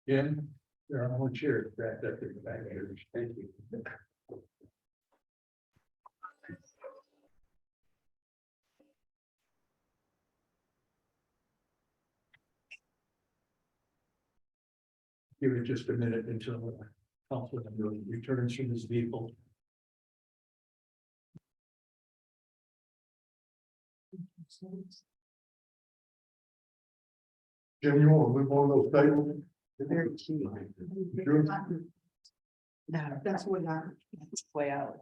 Yeah, there are more chairs back up in the back here. Thank you. Give it just a minute until Councilman returns from his vehicle. Jim, you want to move on those tables? Very cute. Sure. No, that's way out. That's way out.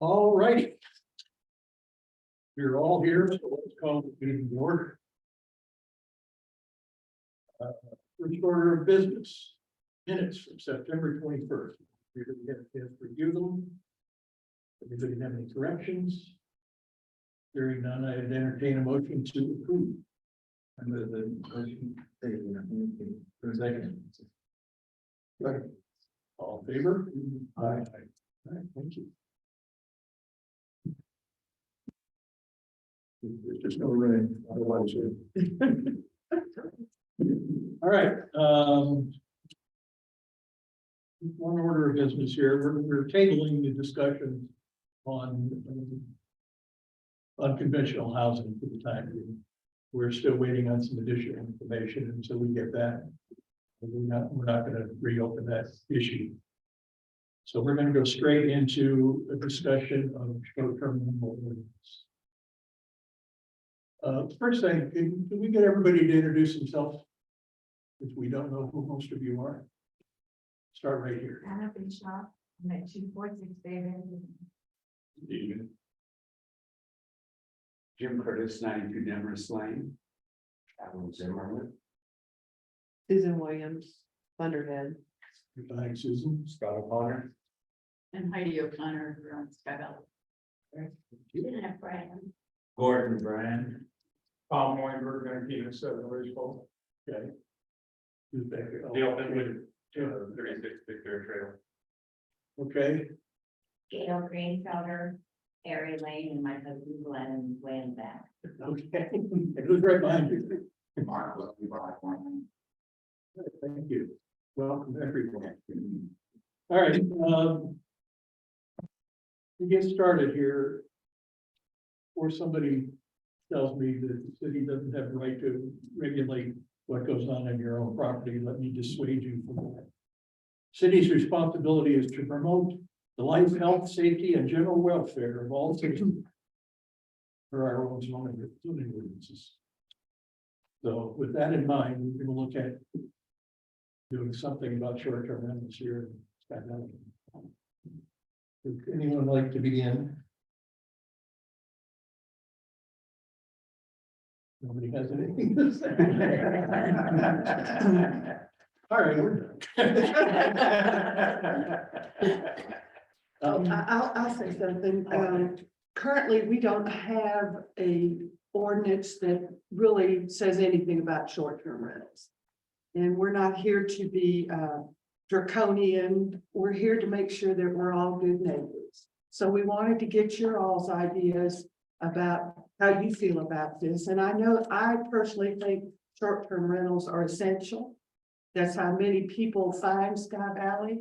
All righty. You're all here, so let's call the meeting to order. First order of business, minutes from September 21st. You're going to get a chance to review them. Anybody have any corrections? Hearing none, I'd entertain a motion to approve. Under the motion, for a second. All in favor? Aye. All right, thank you. There's just no rain, otherwise. All right. One order of business here, we're tabling the discussion on unconventional housing for the time being. We're still waiting on some additional information, and until we get that, we're not going to reopen that issue. So we're going to go straight into a discussion of short-term rental ordinance. First thing, can we get everybody to introduce themselves? If we don't know who most of you are. Start right here. Anna Bishop, I'm at 246 David. Jim Curtis, 92 Demarest Lane. Alan Zimmerman. Susan Williams, Thunderhead. Goodbye, Susan. Scott O'Connor. And Heidi O'Connor, we're on Sky Valley. Didn't have Brian. Gordon Brand. Paul Moyenberg, 1907 Ridgeville. Okay. Who's back here? Dale Finwood, 36 Victor Trail. Okay, Gail Greenfelder, Harry Lane, and my husband Glenn Land back. okay. And who's right behind you? Mark Wilkie Blackburn. Thank you. Welcome, everyone. All right, to get started here, or somebody tells me that the city doesn't have the right to regulate what goes on in your own property, let me dissuade you from that. City's responsibility is to promote the life, health, safety, and general welfare of all citizens for our own zoning ordinances. So with that in mind, we're going to look at doing something about short-term rentals here. Would anyone like to begin? Nobody has anything to say. All right, we're done. I'll say something. Currently, we don't have a ordinance that really says anything about short-term rentals. And we're not here to be draconian. We're here to make sure that we're all good neighbors. So we wanted to get your all's ideas about how you feel about this. And I know I personally think short-term rentals are essential. That's how many people find Sky Valley.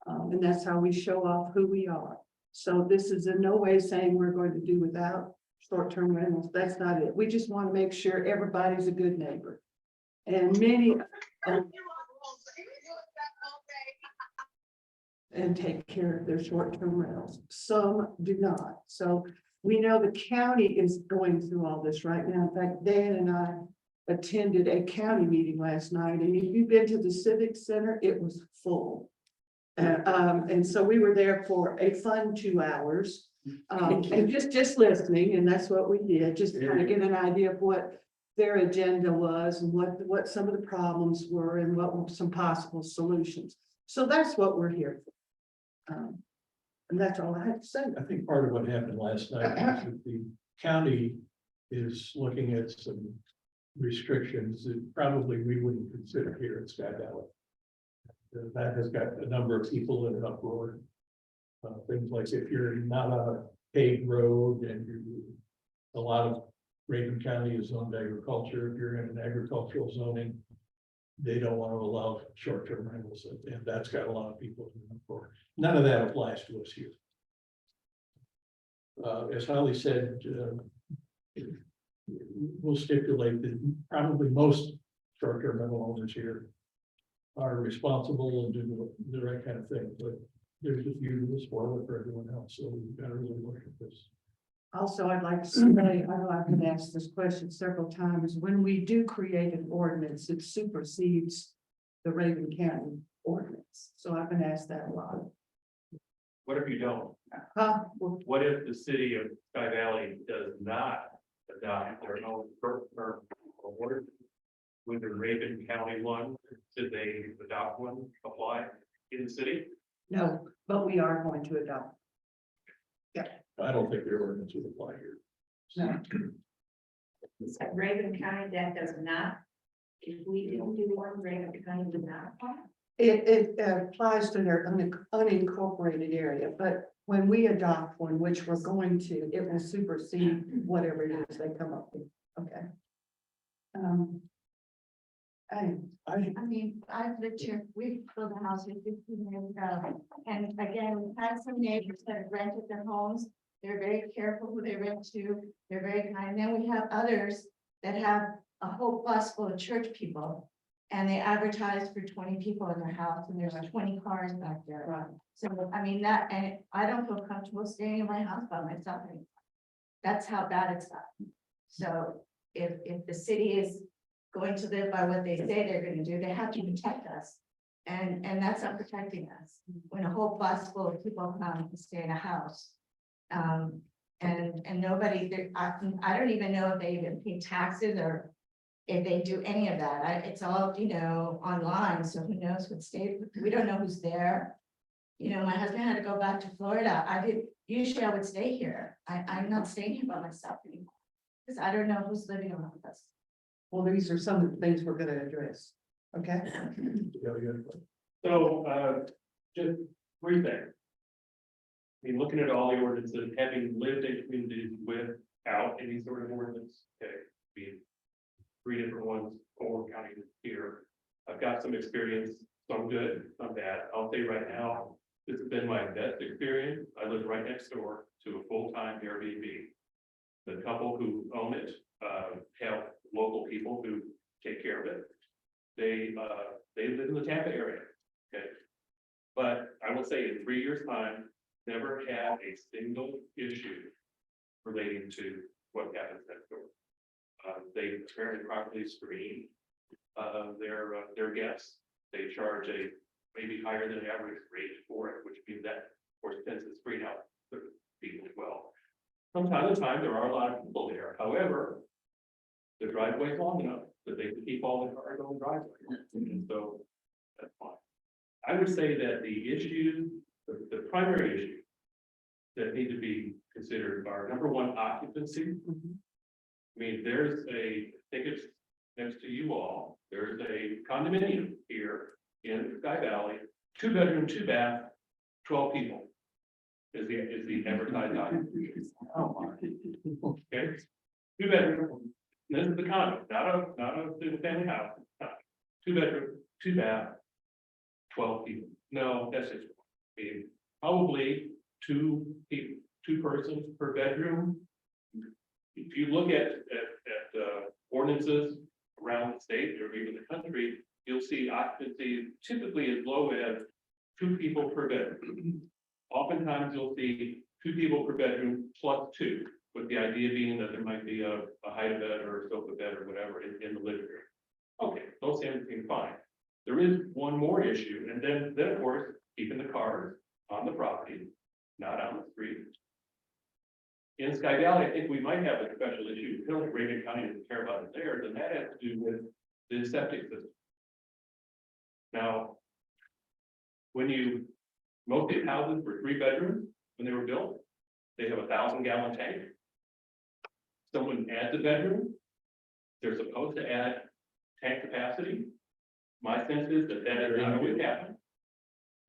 And that's how we show off who we are. So this is in no way saying we're going to do without short-term rentals. That's not it. We just want to make sure everybody's a good neighbor. And many. and take care of their short-term rentals. Some do not. So we know the county is going through all this right now. In fact, Dan and I attended a county meeting last night, and if you've been to the Civic Center, it was full. And so we were there for a fun 2 hours, and just listening, and that's what we did, just kind of get an idea of what their agenda was and what some of the problems were and what were some possible solutions. So that's what we're here for. And that's all I have to say. I think part of what happened last night is that the county is looking at some restrictions that probably we wouldn't consider here in Sky Valley. That has got a number of people in an uproar. Things like if you're not on a paved road and a lot of Raven County is zoned agriculture, if you're in an agricultural zoning, they don't want to allow short-term rentals, and that's got a lot of people in an uproar. None of that applies to us here. As Holly said, we'll stipulate that probably most short-term rental owners here are responsible and do the right kind of thing, but there's a few that spoil it for everyone else, so we've got to really look at this. Also, I'd like to say, I know I've been asked this question several times, when we do create an ordinance, it supersedes the Raven County ordinance. So I've been asked that a lot. What if you don't? Well, What if the city of Sky Valley does not adopt their own short-term order? With the Raven County one, did they adopt one, apply in the city? no, but we are going to adopt. I don't think their ordinance would apply here. No. So Raven County, that does not, if we didn't do one, Raven County would not apply. It applies to their unincorporated area, but when we adopt one, which we're going to, it will supersede whatever it is they come up with. Okay. I mean, I've lived here, we built a house here 15 years ago, and again, we've had some neighbors that have rented their homes. They're very careful who they rent to, they're very kind, then we have others that have a whole bus full of church people. And they advertise for 20 people in their house, and there's 20 cars back there. Right. So, I mean, that, and I don't feel comfortable staying in my house by myself anymore. That's how bad it's gotten. So if the city is going to live by what they say they're gonna do, they have to protect us. And that's not protecting us. When a whole bus full of people come to stay in a house. And nobody, I don't even know if they even pay taxes or if they do any of that. It's all, online, so who knows what state, we don't know who's there. My husband had to go back to Florida. Usually I would stay here. I'm not staying here by myself anymore. Because I don't know who's living around us. Well, these are some of the things we're gonna address. Okay? So, just three things. I mean, looking at all the ordinances, having lived in communities without any sort of ordinance, okay, be 3 different ones, 4 counties here. I've got some experience, some good, some bad. I'll say right now, this has been my best experience. I live right next door to a full-time Airbnb. The couple who own it, have local people who take care of it. They live in the Tampa area, okay? But I will say in 3 years' time, never had a single issue relating to what happens next door. They apparently properly screen their guests. They charge a maybe higher than average rate for it, which means that, of course, tends to screen out the people as well. From time to time, there are a lot of people there. However, the driveway is long enough that they can keep all the cars on the driveway, and so that's fine. I would say that the issue, the primary issue that need to be considered are, number one, occupancy. I mean, I think it's next to you all, there's a condominium here in Sky Valley, 2-bedroom, 2-bath, 12 people. Is the advertised occupancy. Okay, 2-bedroom, this is the condo, not a single family house. 2-bedroom, 2-bath, 12 people. No, that's just, I mean, probably 2 people, 2 persons per bedroom. If you look at ordinances around the state or even the country, you'll see occupancy typically as low as 2 people per bedroom. Oftentimes you'll see 2 people per bedroom plus 2, with the idea being that there might be a hide bed or a sofa bed or whatever in the living room. Okay, those seem fine. There is one more issue, and then of course, keeping the cars on the property, not on the street. In Sky Valley, I think we might have a special issue. Reagan County doesn't care about it theirs, and that has to do with the septic system. Now, most of these houses were 3 bedrooms when they were built, they have a 1,000-gallon tank. Someone adds a bedroom, they're supposed to add tank capacity. My sense is that is not always happening.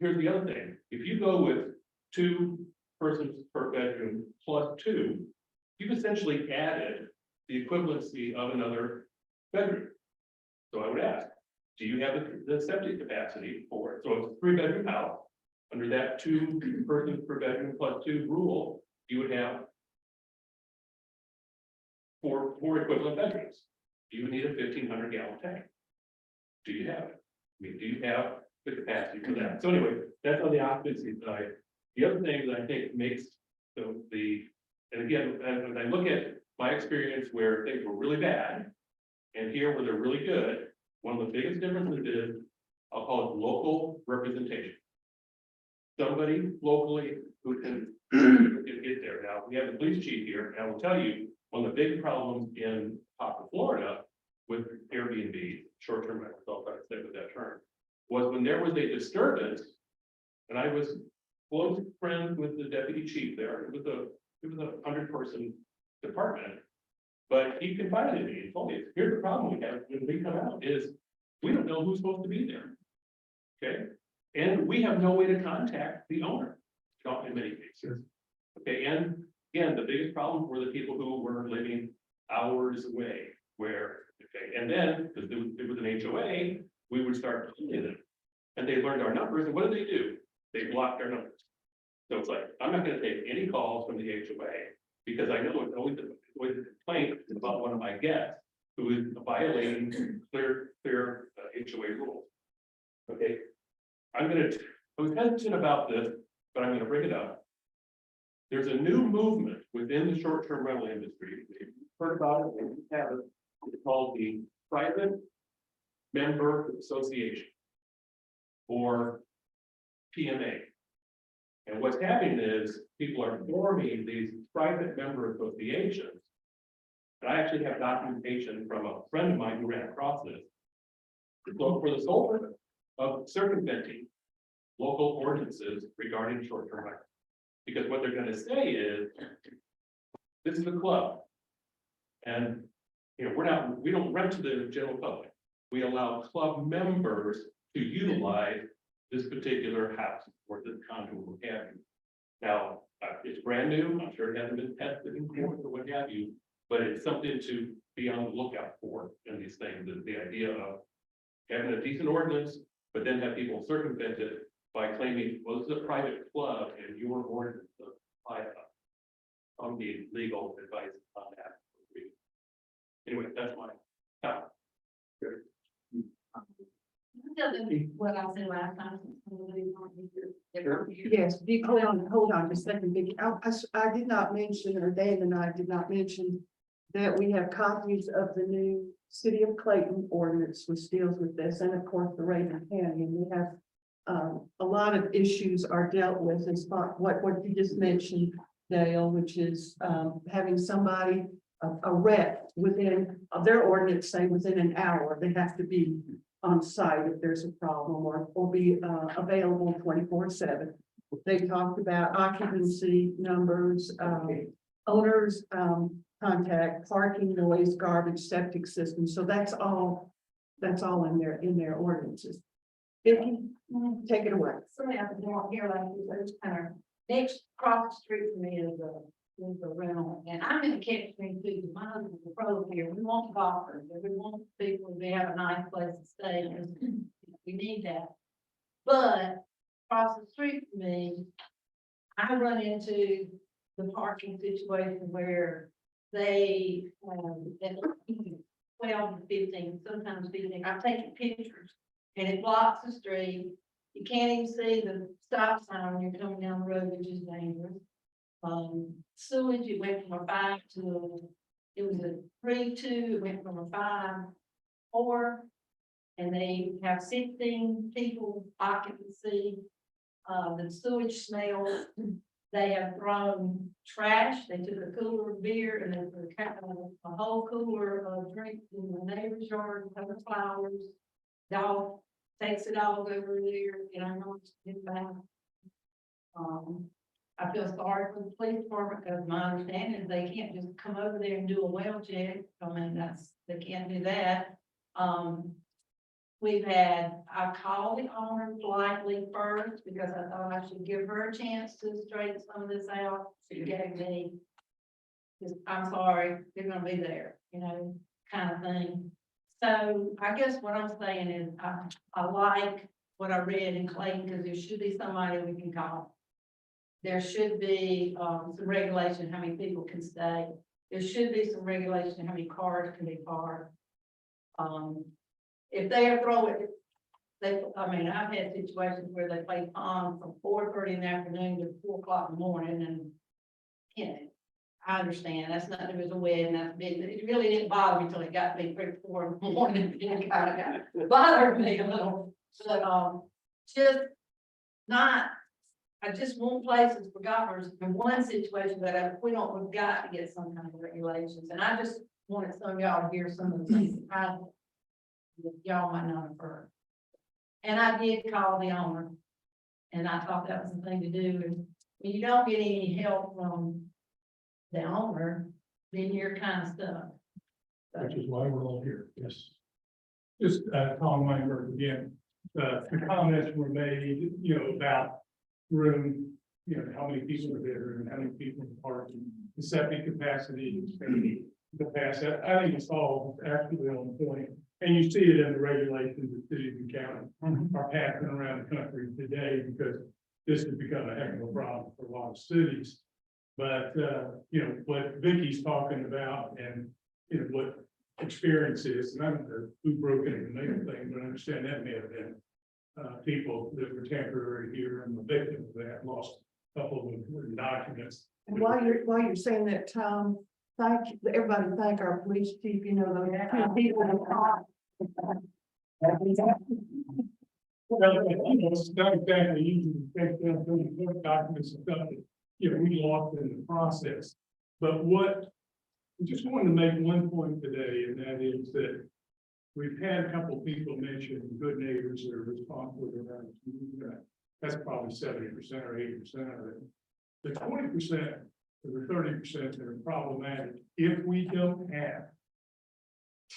Here's the other thing, if you go with 2 persons per bedroom plus 2, you've essentially added the equivalency of another bedroom. So I would ask, do you have the septic capacity for it? So it's a 3-bedroom house. Under that 2 persons per bedroom plus 2 rule, you would have 4 equivalent bedrooms. You would need a 1,500-gallon tank. Do you have it? I mean, do you have the capacity for that? So anyway, that's on the occupancy side. The other thing that I think makes and again, as I look at my experience where things were really bad, and here where they're really good, one of the biggest differences is, I'll call it local representation. Somebody locally who can get there. Now, we have the police chief here, and I will tell you, one of the big problems in Florida with Airbnb, short-term rentals, I'll try to stick with that term, was when there was a disturbance, and I was close friends with the deputy chief there. It was a 100-person department, but he confided in me and told me, here's the problem we have when we come out is we don't know who's supposed to be there. Okay, and we have no way to contact the owner in many cases. Okay, and again, the biggest problem were the people who were living hours away. And then because it was an HOA, we would start calling them, and they learned our numbers. And what do? They blocked our numbers. So it's like, I'm not going to take any calls from the HOA because I know it's always a complaint about one of my guests who is violating clear HOA rules. Okay, I was hesitant about this, but I'm going to bring it up. There's a new movement within the short-term rental industry. If you've heard about it, and you have it, it's called the Private Member Association, or PMA. And what's happening is people are forming these private member associations. And I actually have documentation from a friend of mine who ran across this. So for the sole purpose of circumventing local ordinances regarding short-term rentals. Because what they're going to say is, this is a club. And we don't rent to the general public. We allow club members to utilize this particular house or this condo or what have you. Now, it's brand new. I'm sure it hasn't been tested in court or what have you, but it's something to be on the lookout for in these things. The idea of having a decent ordinance, but then have people circumvent it by claiming, well, this is a private club and your ordinance doesn't apply. I'll need legal advice on that. Anyway, that's my thought. What I said last time. Yes, hold on just a second, Vicki. I did not mention, or Dave and I did not mention that we have copies of the new City of Clayton ordinance, which deals with this, and of course, the Raven County, and we have a lot of issues are dealt with as far what you just mentioned, Dale, which is having somebody, a rep within their ordinance, say within an hour, they have to be on site if there's a problem or be available 24/7. They talked about occupancy numbers, owners, contact, parking, noise, garbage, septic system. So that's all in their ordinances. Vicki, take it away. Something I don't hear like this, kind of next across the street from me is a rental, and I'm in the catch me too. My husband's a pro here. We want golfers, and we want people to have a nice place to stay. And we need that. But across the street from me, I run into the parking situation where they at 12 to 15, sometimes 15. I'm taking pictures, and it blocks the street. You can't even see the stop sign when you're coming down the road, which is dangerous. Sewage, it went from a 5 to, it was a 3-2, it went from a 5-4. And they have 16 people occupancy. The sewage smell, they have thrown trash, they took a cooler of beer and they put a whole cooler of drink in the neighbor's yard, covered flowers. Dog takes the dog over there, and I know it's bad. I feel sorry for the police department, because my understanding is they can't just come over there and do a well check. I mean, they can't do that. I called the owner politely first, because I thought I should give her a chance to straighten some of this out. She gave me, just, I'm sorry, they're gonna be there, kind of thing. So I guess what I'm saying is, I like what I read in Clayton, because there should be somebody we can call. There should be, some regulation, how many people can stay. There should be some regulation, how many cars can be parked. If they are throwing, I've had situations where they play pong from 4:30 in the afternoon to 4 o'clock in the morning, and, I understand, that's not, it was a wedding, that's big, but it really didn't bother me until it got to be 3 or 4 in the morning, it kind of bothered me a little, but, just not, I just want places for golfers in one situation, but we've got to get some kind of regulations, and I just wanted some of y'all to hear some of the things that y'all might not have heard. And I did call the owner, and I thought that was the thing to do, and when you don't get any help from the owner, then you're kind of stuck. Which is why we're all here, yes. Just, Tom Weinberg again, the comments were made, about room, how many people are there and how many people are parking, the septic capacity, the capacity. I think it's all actually on point. And you see it in the regulations that cities and counties are passing around the country today, because this has become a heck of a problem for a lot of cities. But, what Vicky's talking about, and, what experience is, and I don't know who broke into the main thing, but I understand that may have been people that were temporary here, and the victim of that lost a couple of important documents. And while you're saying that, Tom, everybody thank our police chief, those 2 people in the car. Well, it's not exactly easy to take down those court documents and stuff that, we lost in the process. But I just wanted to make one point today, and that is that we've had a couple of people mention good neighbors that are responsible around. That's probably 70% or 80% of it. The 20% or the 30% that are problematic, if we don't have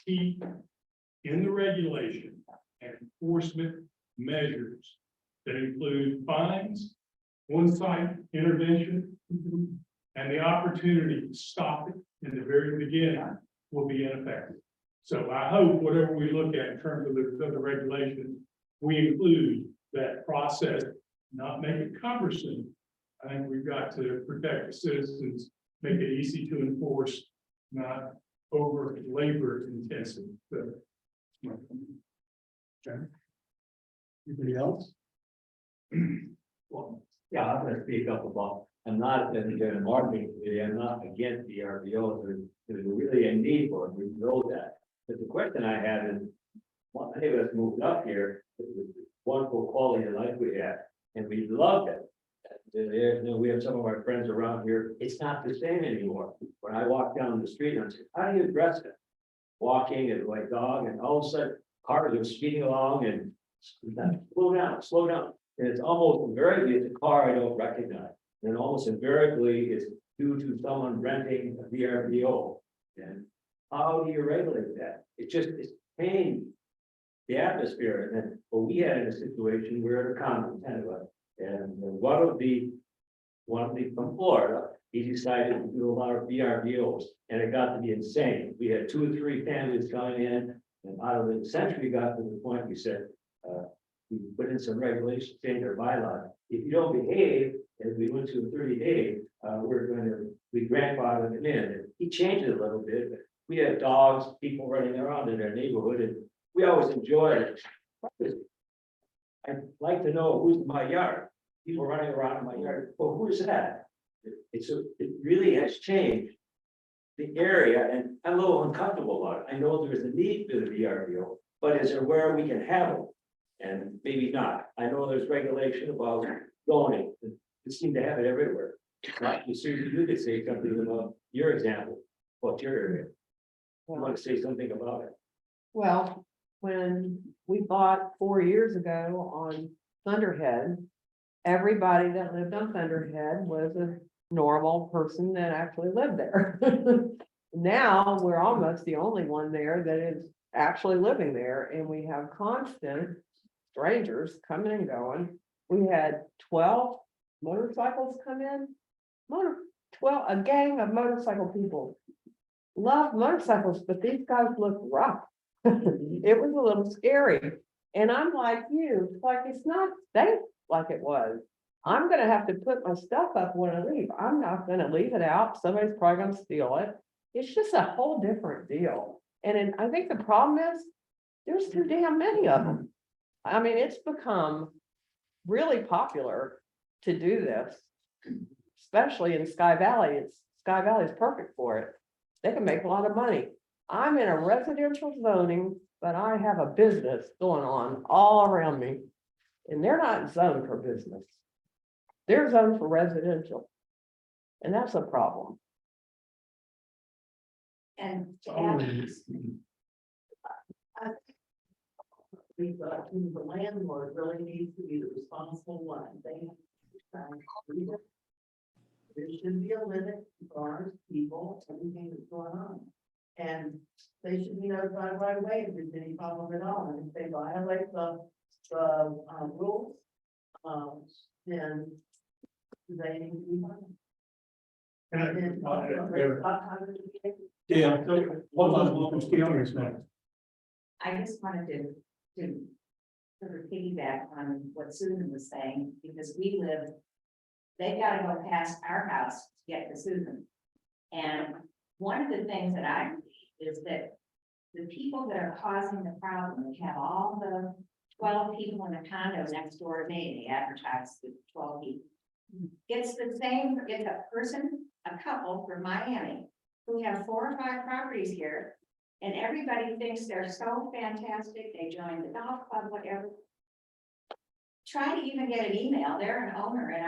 teeth in the regulation and enforcement measures that include fines, on-site intervention, and the opportunity to stop it in the very beginning will be ineffective. So I hope whatever we look at in terms of the regulation, we include that process, not make it cumbersome. I think we've got to protect the citizens, make it easy to enforce, not over labor intensive. So, Okay. Anybody else? Well, yeah, I'm gonna speak up about, I'm not in the marketing committee, I'm not against the RVO, there's really a need for it, we know that. But the question I have is, well, many of us moved up here, with the wonderful quality of life we had, and we loved it. We have some of our friends around here, it's not the same anymore. When I walk down the street, I'm saying, how do you address it? Walking and my dog, and all of a sudden, cars are speeding along and slow down. And it's almost invariably it's a car I don't recognize. And almost invariably it's due to someone renting a VRBO. And how do you regulate that? It's pain, the atmosphere. And then, well, we had in a situation where a common 10 of us, and one of the from Florida, he decided to do a lot of VRBOs, and it got to be insane. We had 2 or 3 families coming in, and out of the century got to the point we said, we put in some regulations, change our bylaws. If you don't behave, as we went to a 30-day, we grandfather them in. And he changed it a little bit. But we have dogs, people running around in their neighborhood, and we always enjoy it. I'd like to know who's in my yard, people running around in my yard, well, who's that? It really has changed the area, and I'm a little uncomfortable about it. I know there's a need for the VRBO, but is there where we can have it? And maybe not. I know there's regulation about zoning, you seem to have it everywhere. Like you see, you could say something about your example, what's your area? I want to say something about it. Well, when we bought 4 years ago on Thunderhead, everybody that lived on Thunderhead was a normal person that actually lived there. Now, we're almost the only one there that is actually living there, and we have constant strangers coming and going. We had 12 motorcycles come in. 12, a gang of motorcycle people. Love motorcycles, but these guys look rough. It was a little scary. And I'm like you, it's like, it's not safe like it was. I'm gonna have to put my stuff up when I leave. I'm not gonna leave it out. Somebody's probably gonna steal it. It's just a whole different deal. And then I think the problem is, there's too damn many of them. I mean, it's become really popular to do this, especially in Sky Valley. Sky Valley is perfect for it. They can make a lot of money. I'm in a residential zoning, but I have a business going on all around me. And they're not zoned for business. They're zoned for residential. And that's a problem. And to Oh, add, The landlord really needs to be the responsible one. There should be a limit to cars, people, everything that's going on. And they should be notified right away if there's any problem at all. And if they violate the rules, then they need to be fined. And then, Yeah, hold on, Mr. Keown's next. I just wanted to sort of piggyback on what Susan was saying, because we live, they've got to go past our house to get to Susan. And one of the things that I read is that the people that are causing the problem, we have all the 12 people in a condo next door to me, they advertise with 12 people. It's the same, it's a couple from Miami, who have 4 or 5 properties here. And everybody thinks they're so fantastic, they joined the golf club, whatever. Try to even get an email, they're an owner in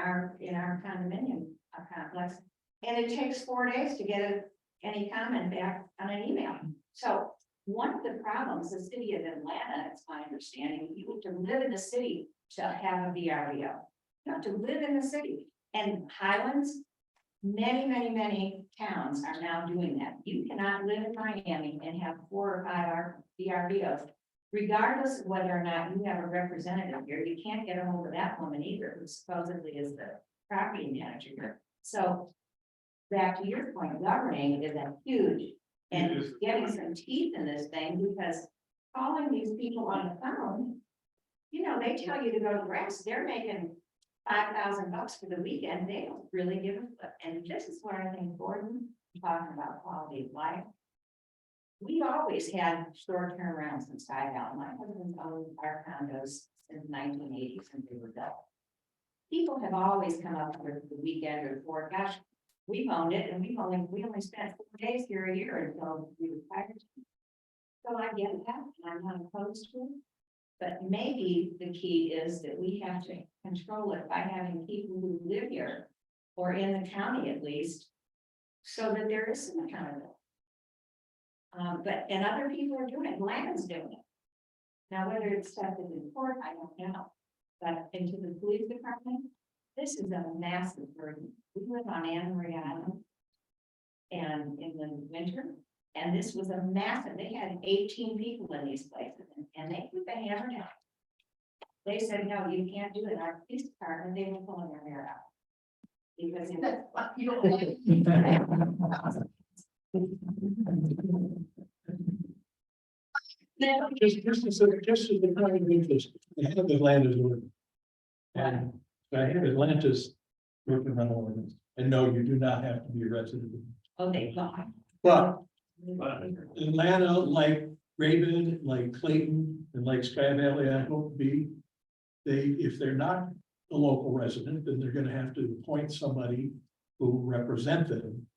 our condominium complex. And it takes 4 days to get any comment back on an email. So one of the problems, the city of Atlanta, it's my understanding, you have to live in the city to have a VRBO. You have to live in the city, and Highlands, many towns are now doing that. You cannot live in Miami and have 4 or 5 VRBOs, regardless of whether or not you have a representative here. You can't get a hold of that woman either, who supposedly is the property manager here. So back to your point, governing is a huge, and getting some teeth in this thing, because calling these people on the phone, you know, they tell you to go to rest, they're making $5,000 for the weekend, they don't really give a flip. And this is where I think Gordon, talking about quality of life. We've always had short-term rentals in Sky Valley. My husband's owned our condos since 1980, since they were built. People have always come up for the weekend or for, gosh, we've owned it, and we only spent 4 days here a year until we retired. So I get that, and I'm not opposed to it. But maybe the key is that we have to control it by having people who live here, or in the county at least, so that there is some accountability. And other people are doing it, Atlanta's doing it. Now, whether it's tested in court, I don't know. But into the police department, this is a massive burden. We live on Anna Maria Island. And in the winter, and this was a massive, they had 18 people in these places, and they put the hammer down. They said, no, you can't do it. Our police department, they were pulling their hair out. Because You don't Just as a kind of interest, I have Atlanta's ordinance. And I have Atlanta's working rental ordinance, and no, you do not have to be a resident. oh, they thought. But Atlanta, like Raven, like Clayton, and like Sky Valley, I hope to be, if they're not a local resident, then they're gonna have to appoint somebody who represent them,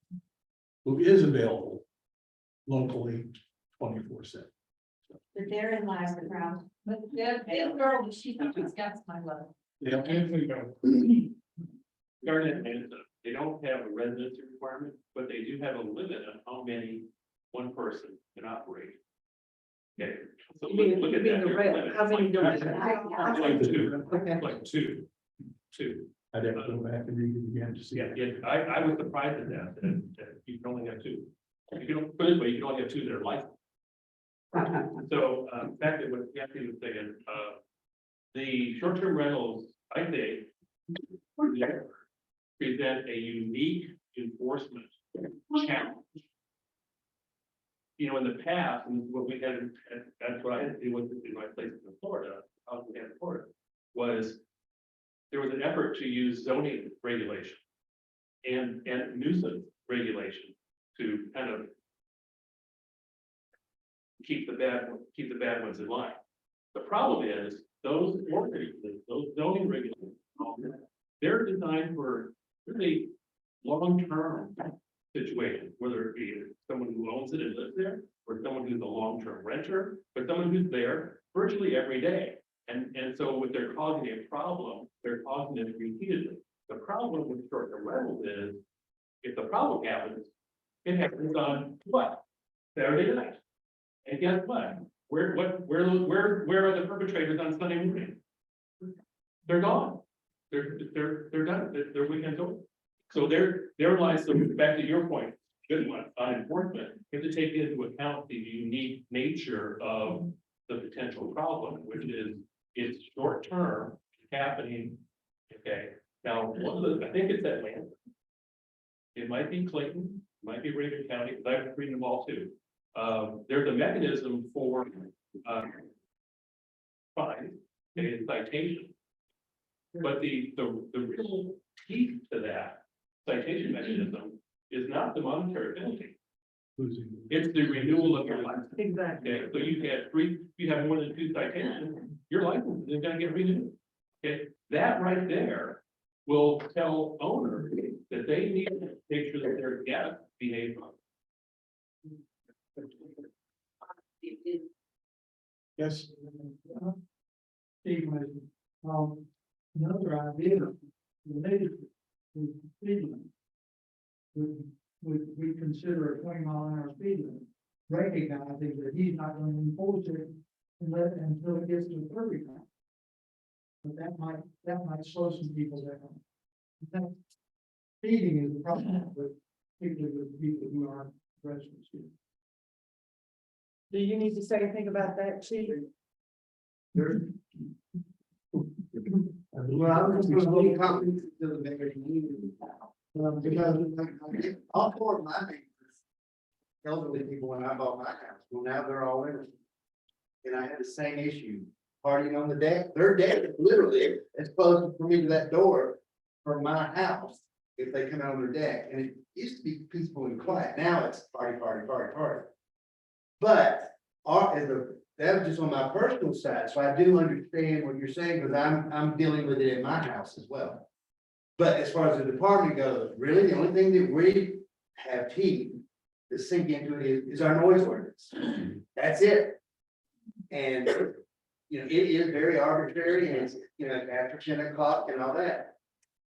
who is available locally 24/7. But therein lies the problem. But that girl, she thinks that's my love. Yeah. Anthony, go. Garnet and they don't have a residency requirement, but they do have a limit on how many one person can operate. Okay, so look at that. the there's a rent, limit. how many do we It's have? like two, Okay. like two. I'd have to go back and read it again to see. Yeah, I was surprised at that you can only have two. You can, put it this way, you can only have two that are licensed. So, back to what Kathy was saying, the short-term rentals, I think, present a unique enforcement challenge. You know, in the past, and what we had, and that's what I had to do with in my place in Florida, out in Florida, was there was an effort to use zoning regulation and nuisance regulation to kind of keep the bad ones in line. The problem is, those ordinances, those zoning regulations, they're designed for really long-term situations, whether it be someone who owns it and lives there, or someone who's a long-term renter, but someone who's there virtually every day. And so what they're causing a problem, they're causing it repeatedly. The problem with short-term rentals is, if the problem happens, it happens on what? Saturday night. And guess what? Where are the perpetrators on Sunday morning? They're gone. They're done. Their weekend's over. So there lies, so back to your point, good one, on enforcement, you have to take into account the unique nature of the potential problem, which is it's short term, happening. Okay, now, one of the, I think it's Atlanta. It might be Clayton, it might be Raven County, because I've read them all too. There's a mechanism for fine, a citation. But the real key to that citation mechanism is not the monetary penalty. It's the renewal of your license. Exactly. Okay, so you have more than 2 citations, your license is gonna get renewed. Okay, that right there will tell owners that they need to make sure that their guests behave. Yes, Steve, another idea related to speed limit. We consider a 20-mile-an-hour speed limit, recognizing that he's not going to enforce it until it gets to 30 miles. But that might slow some people down. That speeding is a problem, particularly with people who aren't residents. Do you need to say anything about that, Chief? Well, I was just gonna leave comments to the mayor. Because all 4 of my neighbors, elderly people, when I bought my house, well, now they're all in it. And I had the same issue, partying on the deck, their deck is literally as close for me to that door from my house, if they come out on their deck, and it used to be peaceful and quiet, now it's party. But, that was just on my personal side, so I do understand what you're saying, because I'm dealing with it in my house as well. But as far as the department goes, really, the only thing that we have teeth to sink into it is our noise ordinance. That's it. And, it is very arbitrary, and it's, after 10 o'clock and all that.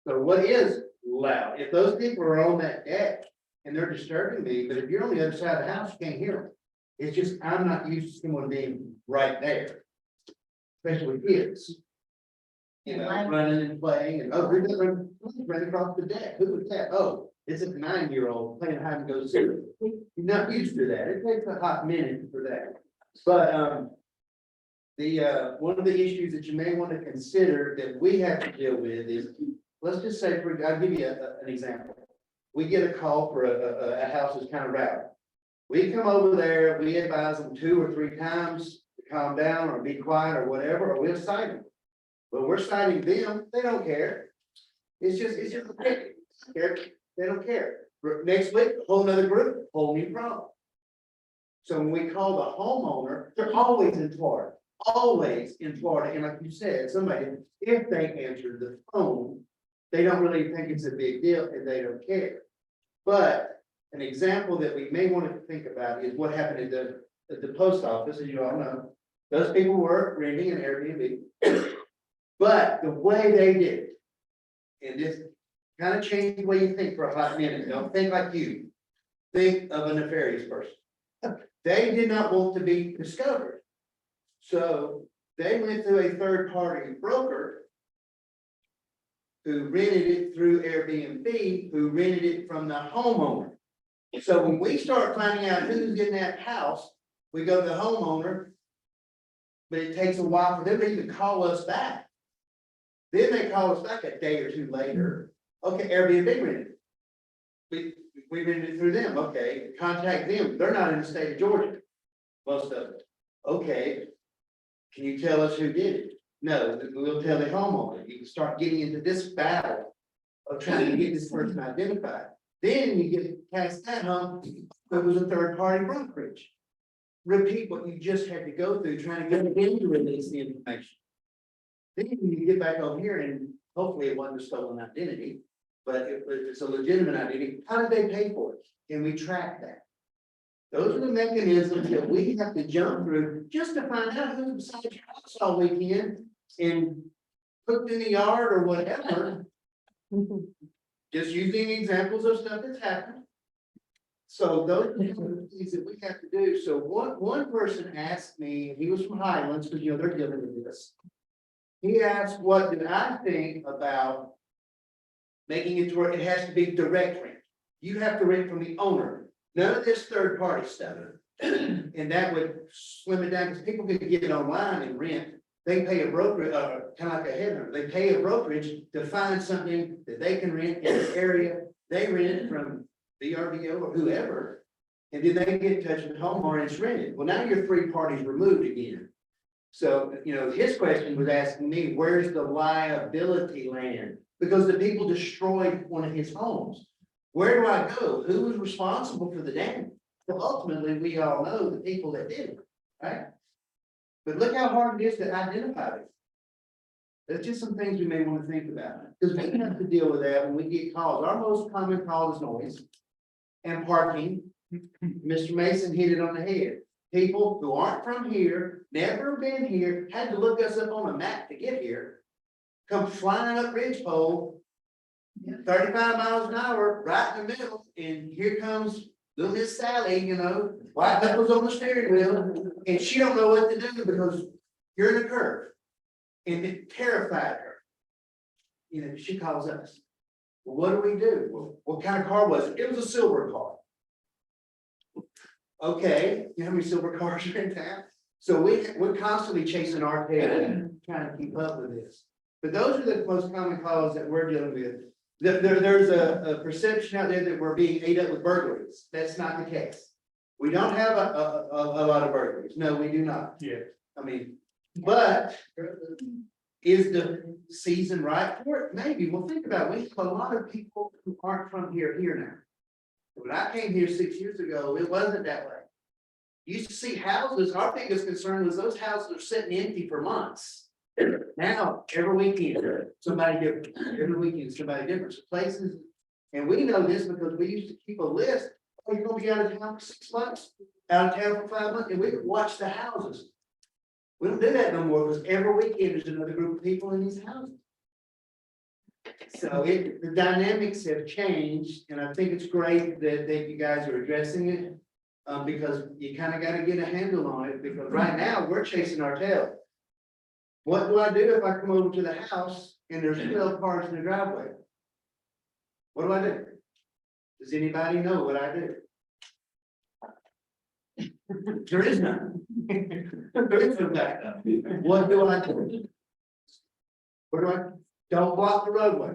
So what is loud? If those people are on that deck and they're disturbing me, but if you're on the other side of the house, you can't hear them. It's just, I'm not used to someone being right there, especially with kids. Running and playing, and who's running across the deck? Who was that? Oh, it's a 9-year-old playing hide and go seek. You're not used to that. It takes a hot minute for that. But one of the issues that you may want to consider that we have to deal with is, let's just say, I'll give you an example. We get a call for a house that's kind of rowdy. We come over there, we advise them 2 or 3 times to calm down or be quiet or whatever, or we'll cite them. But we're citing them, they don't care. It's just a ticket. They don't care. Next week, whole nother group, whole new problem. So when we call the homeowner, they're always in charge. always in Florida, and like you said, somebody, if they answer the phone, they don't really think it's a big deal and they don't care. But an example that we may want to think about is what happened at the post office, as you all know. Those people were renting an Airbnb. But the way they did it, and this kind of changed the way you think for a hot minute, don't think like you. Think of a nefarious person. They did not want to be discovered. So they went through a third-party broker who rented it through Airbnb, who rented it from the homeowner. So when we start finding out who's in that house, we go to the homeowner, but it takes a while for them to even call us back. Then they call us back a day or two later. Okay, Airbnb rented it. We rented it through them. Okay, contact them. They're not in the state of Georgia. Most of them. Okay. Can you tell us who did it? No, we'll tell the homeowner. You can start getting into this battle of trying to get this person identified. Then you get past that hump, it was a third party brokerage. Repeat what you just had to go through trying to get them to release the information. Then you get back over here and hopefully it wasn't a stolen identity, but if it's a legitimate identity, how did they pay for it? Can we track that? Those are the mechanisms that we have to jump through just to find out who's beside your house all weekend and cooked in the yard or whatever. Just using examples of stuff that's happened. So those are the things that we have to do. So one person asked me, he was from Highlands, because you know they're dealing with this. He asked, what did I think about making it to where it has to be direct rent? You have to rent from the owner. None of this third party stuff. And that would slim it down because people could get it online and rent. They pay a broker, kind of like a headhunter. They pay a brokerage to find something that they can rent in the area. They rent it from VRBO or whoever. And then they get in touch with the homeowner and it's rented. Well, now you're three parties removed again. So, you know, his question was asking me, where's the liability land? Because the people destroyed one of his homes. Where do I go? Who was responsible for the damage? Well, ultimately, we all know the people that did it, right? But look how hard it is to identify it. That's just some things we may want to think about, because we have to deal with that when we get calls. Our most common call is noise and parking. Mr. Mason hit it on the head. People who aren't from here, never been here, had to look us up on a map to get here, come flying up Ridgepole, 35 miles an hour, right in the middle, and here comes little Miss Sally, you know, white knuckles on the steering wheel, and she don't know what to do because you're in a curve. And it terrified her. You know, she calls us. Well, what do? Well, what kind of car was it? It was a silver car. Okay, you know how many silver cars are in town? So we're constantly chasing our tail, trying to keep up with this. But those are the most common calls that we're dealing with. There's a perception out there that we're being ate up with burglaries. That's not the case. We don't have a lot of burglaries. No, we do not. Yeah. I mean, but is the season right for it? Maybe. Well, think about it. We have a lot of people who aren't from here now. When I came here 6 years ago, it wasn't that way. You used to see houses. Our biggest concern was those houses are sitting empty for months. Now, every weekend, somebody different. Every weekend, somebody different. So places, and we know this because we used to keep a list. Oh, you're gonna be out of town for 6 months, out of town for 5 months, and we would watch the houses. We don't do that no more because every weekend there's another group of people in these houses. So the dynamics have changed, and I think it's great that you guys are addressing it. Because you kind of got to get a handle on it, because right now we're chasing our tail. What do I do if I come over to the house and there's 12 cars in the driveway? What do I do? Does anybody know what I do? There is none. There is no backup. What do I do? Don't block the roadway.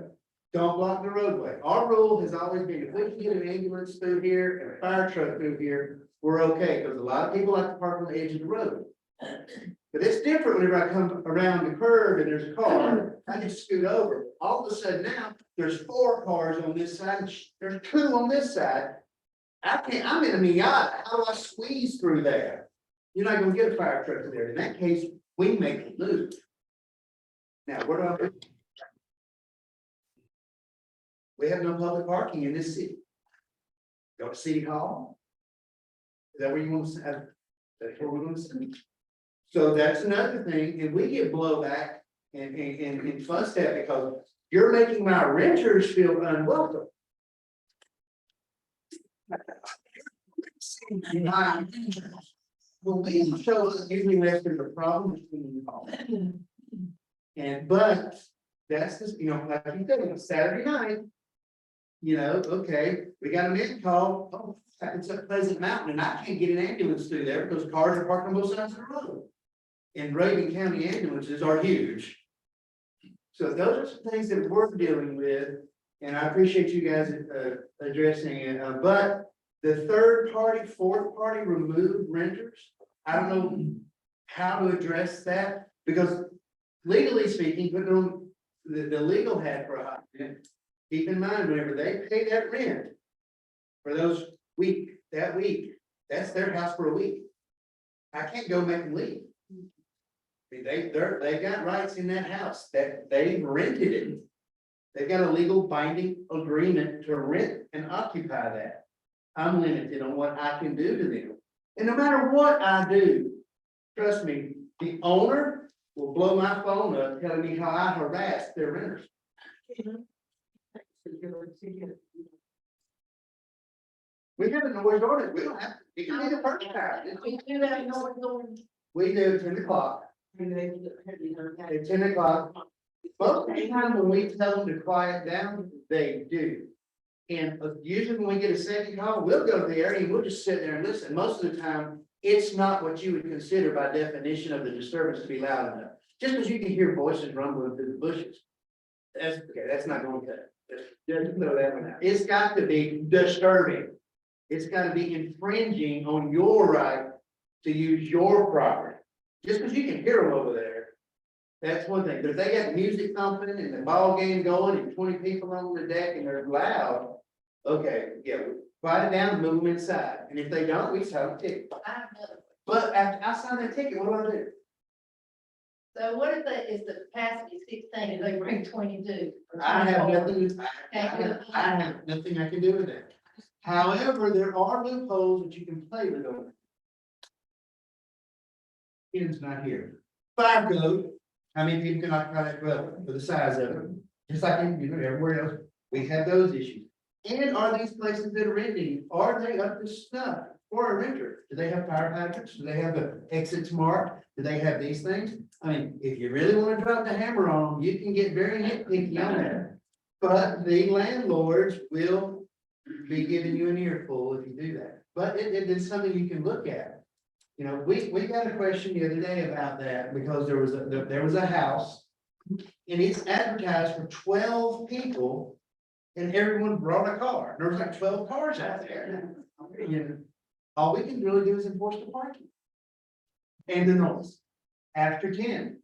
Don't block the roadway. Our rule has always been, if we can get an ambulance through here and a fire truck through here, we're okay, because a lot of people like to park on the edge of the road. But it's different whenever I come around the curve and there's a car, I just scoot over. All of a sudden now, there's 4 cars on this side, and there's 2 on this side. I'm in a Miata. How do I squeeze through there? you're not gonna get a fire truck there. In that case, we make it move. Now, where do I? We have no public parking in this city. Go to City Hall. Is that where you want to have? That's where we're gonna see. So that's another thing, and we get blowback and fussed at because you're making my renters feel unwelcome. Well, we show us usually less there's a problem between you all. And but that's just, you know, like you said, on Saturday night. You know, okay, we got a missed call, oh, it's up Pleasant Mountain and I can't get an ambulance through there because cars are parked on both sides of the road. And Reagan County ambulances are huge. So those are some things that we're dealing with, and I appreciate you guys addressing it, but the third party, fourth party removed renters, I don't know how to address that, because legally speaking, putting on the legal hat for a hot minute, keep in mind, whenever they pay that rent for that week, that's their house for a week. I can't go make them leave. They've got rights in that house, that they've rented it. They've got a legal binding agreement to rent and occupy that. I'm limited on what I can do to them. And no matter what I do, trust me, the owner will blow my phone up telling me how I harass their renters. We have a noise ordinance. We don't have, it can be the first time. We do that, no one's going. We do 10 o'clock. At 10 o'clock. Most of the time when we tell them to quiet down, they do. And usually when we get a second call, we'll go to the area and we'll just sit there and listen. Most of the time, it's not what you would consider by definition of the disturbance to be loud enough. Just because you can hear voices rumbling through the bushes. That's okay, that's not going to cut it. Just throw that one out. It's got to be disturbing. It's got to be infringing on your right to use your property. Just because you can hear them over there, that's one thing. But if they got music thumping and the ball game going and 20 people on the deck and they're loud, okay, yeah, quiet it down, move them inside. And if they don't, we sign a ticket. I have another. But after I sign that ticket, what do I do? So what if the, is the capacity 16 and they bring 22? I have nothing, I have nothing I can do with that. However, there are loopholes that you can play with them. Ken's not here. Fire code, how many people can occupy that dwelling for the size of it? Just like in, you know, everywhere else, we have those issues. And are these places that are renting, are they up to snuff for a renter? Do they have fire hydrants? Do they have the exits marked? Do they have these things? I mean, if you really want to drop the hammer on them, you can get very nitpicky on that. But the landlords will be giving you an earful if you do that. But it is something you can look at. You know, we got a question the other day about that because there was a house and it's advertised for 12 people and everyone brought a car. There was like 12 cars out there. You know, all we can really do is enforce the parking and the noise after 10.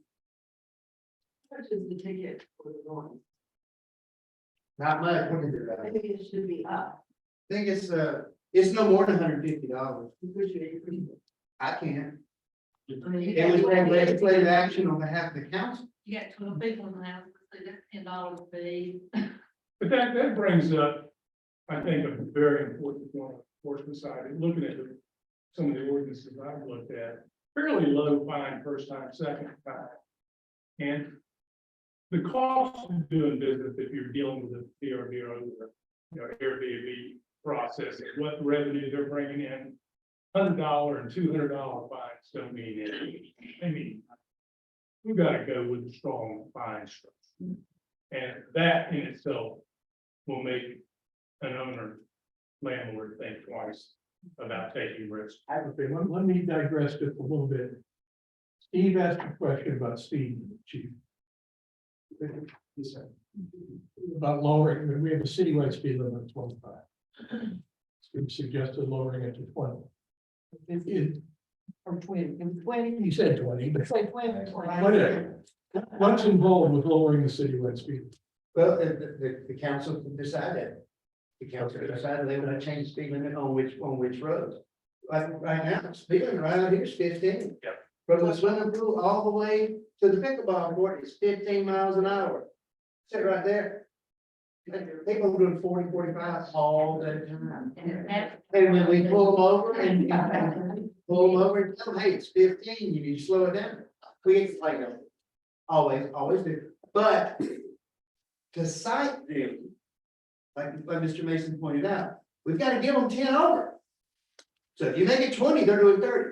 How much is the ticket for the noise? Not much. What is it about? I think it should be up. I think it's no more than $150. I can't. It was legislative action on behalf of the council. You got 12 people in the house, so that's $10 fee. But that brings up, I think, a very important point, enforcement side, and looking at some of the ordinances I've looked at, fairly low fine first time, second time. And the cost of doing business, if you're dealing with a VRBO or, you know, Airbnb process, what revenue they're bringing in, $100 and $200 fines don't mean anything. I mean, we've got to go with a strong fine structure. And that in itself will make an owner, landlord think twice about taking risks. Okay, let me digress just a little bit. Steve asked a question about speed, chief. He said about lowering, we have a citywide speed limit of 25. Steve suggested lowering it to 20. Or 20, it was 20. He said 20, but Say 20. whatever. What's involved with lowering the citywide speed? Well, the council can decide that. The council can decide they want to change the speed limit on which roads. Like right now, speeding around here is 15. Yep. From the swimming pool all the way to the pickleball court is 15 miles an hour. Sit right there. People doing 40, 45 all the time. And when we pull them over and pull them over and tell them, hey, it's 15, you need to slow it down. We get to play them. Always do. But to cite them, like Mr. Mason pointed out, we've got to give them 10 over. So if you make it 20, they're doing 30.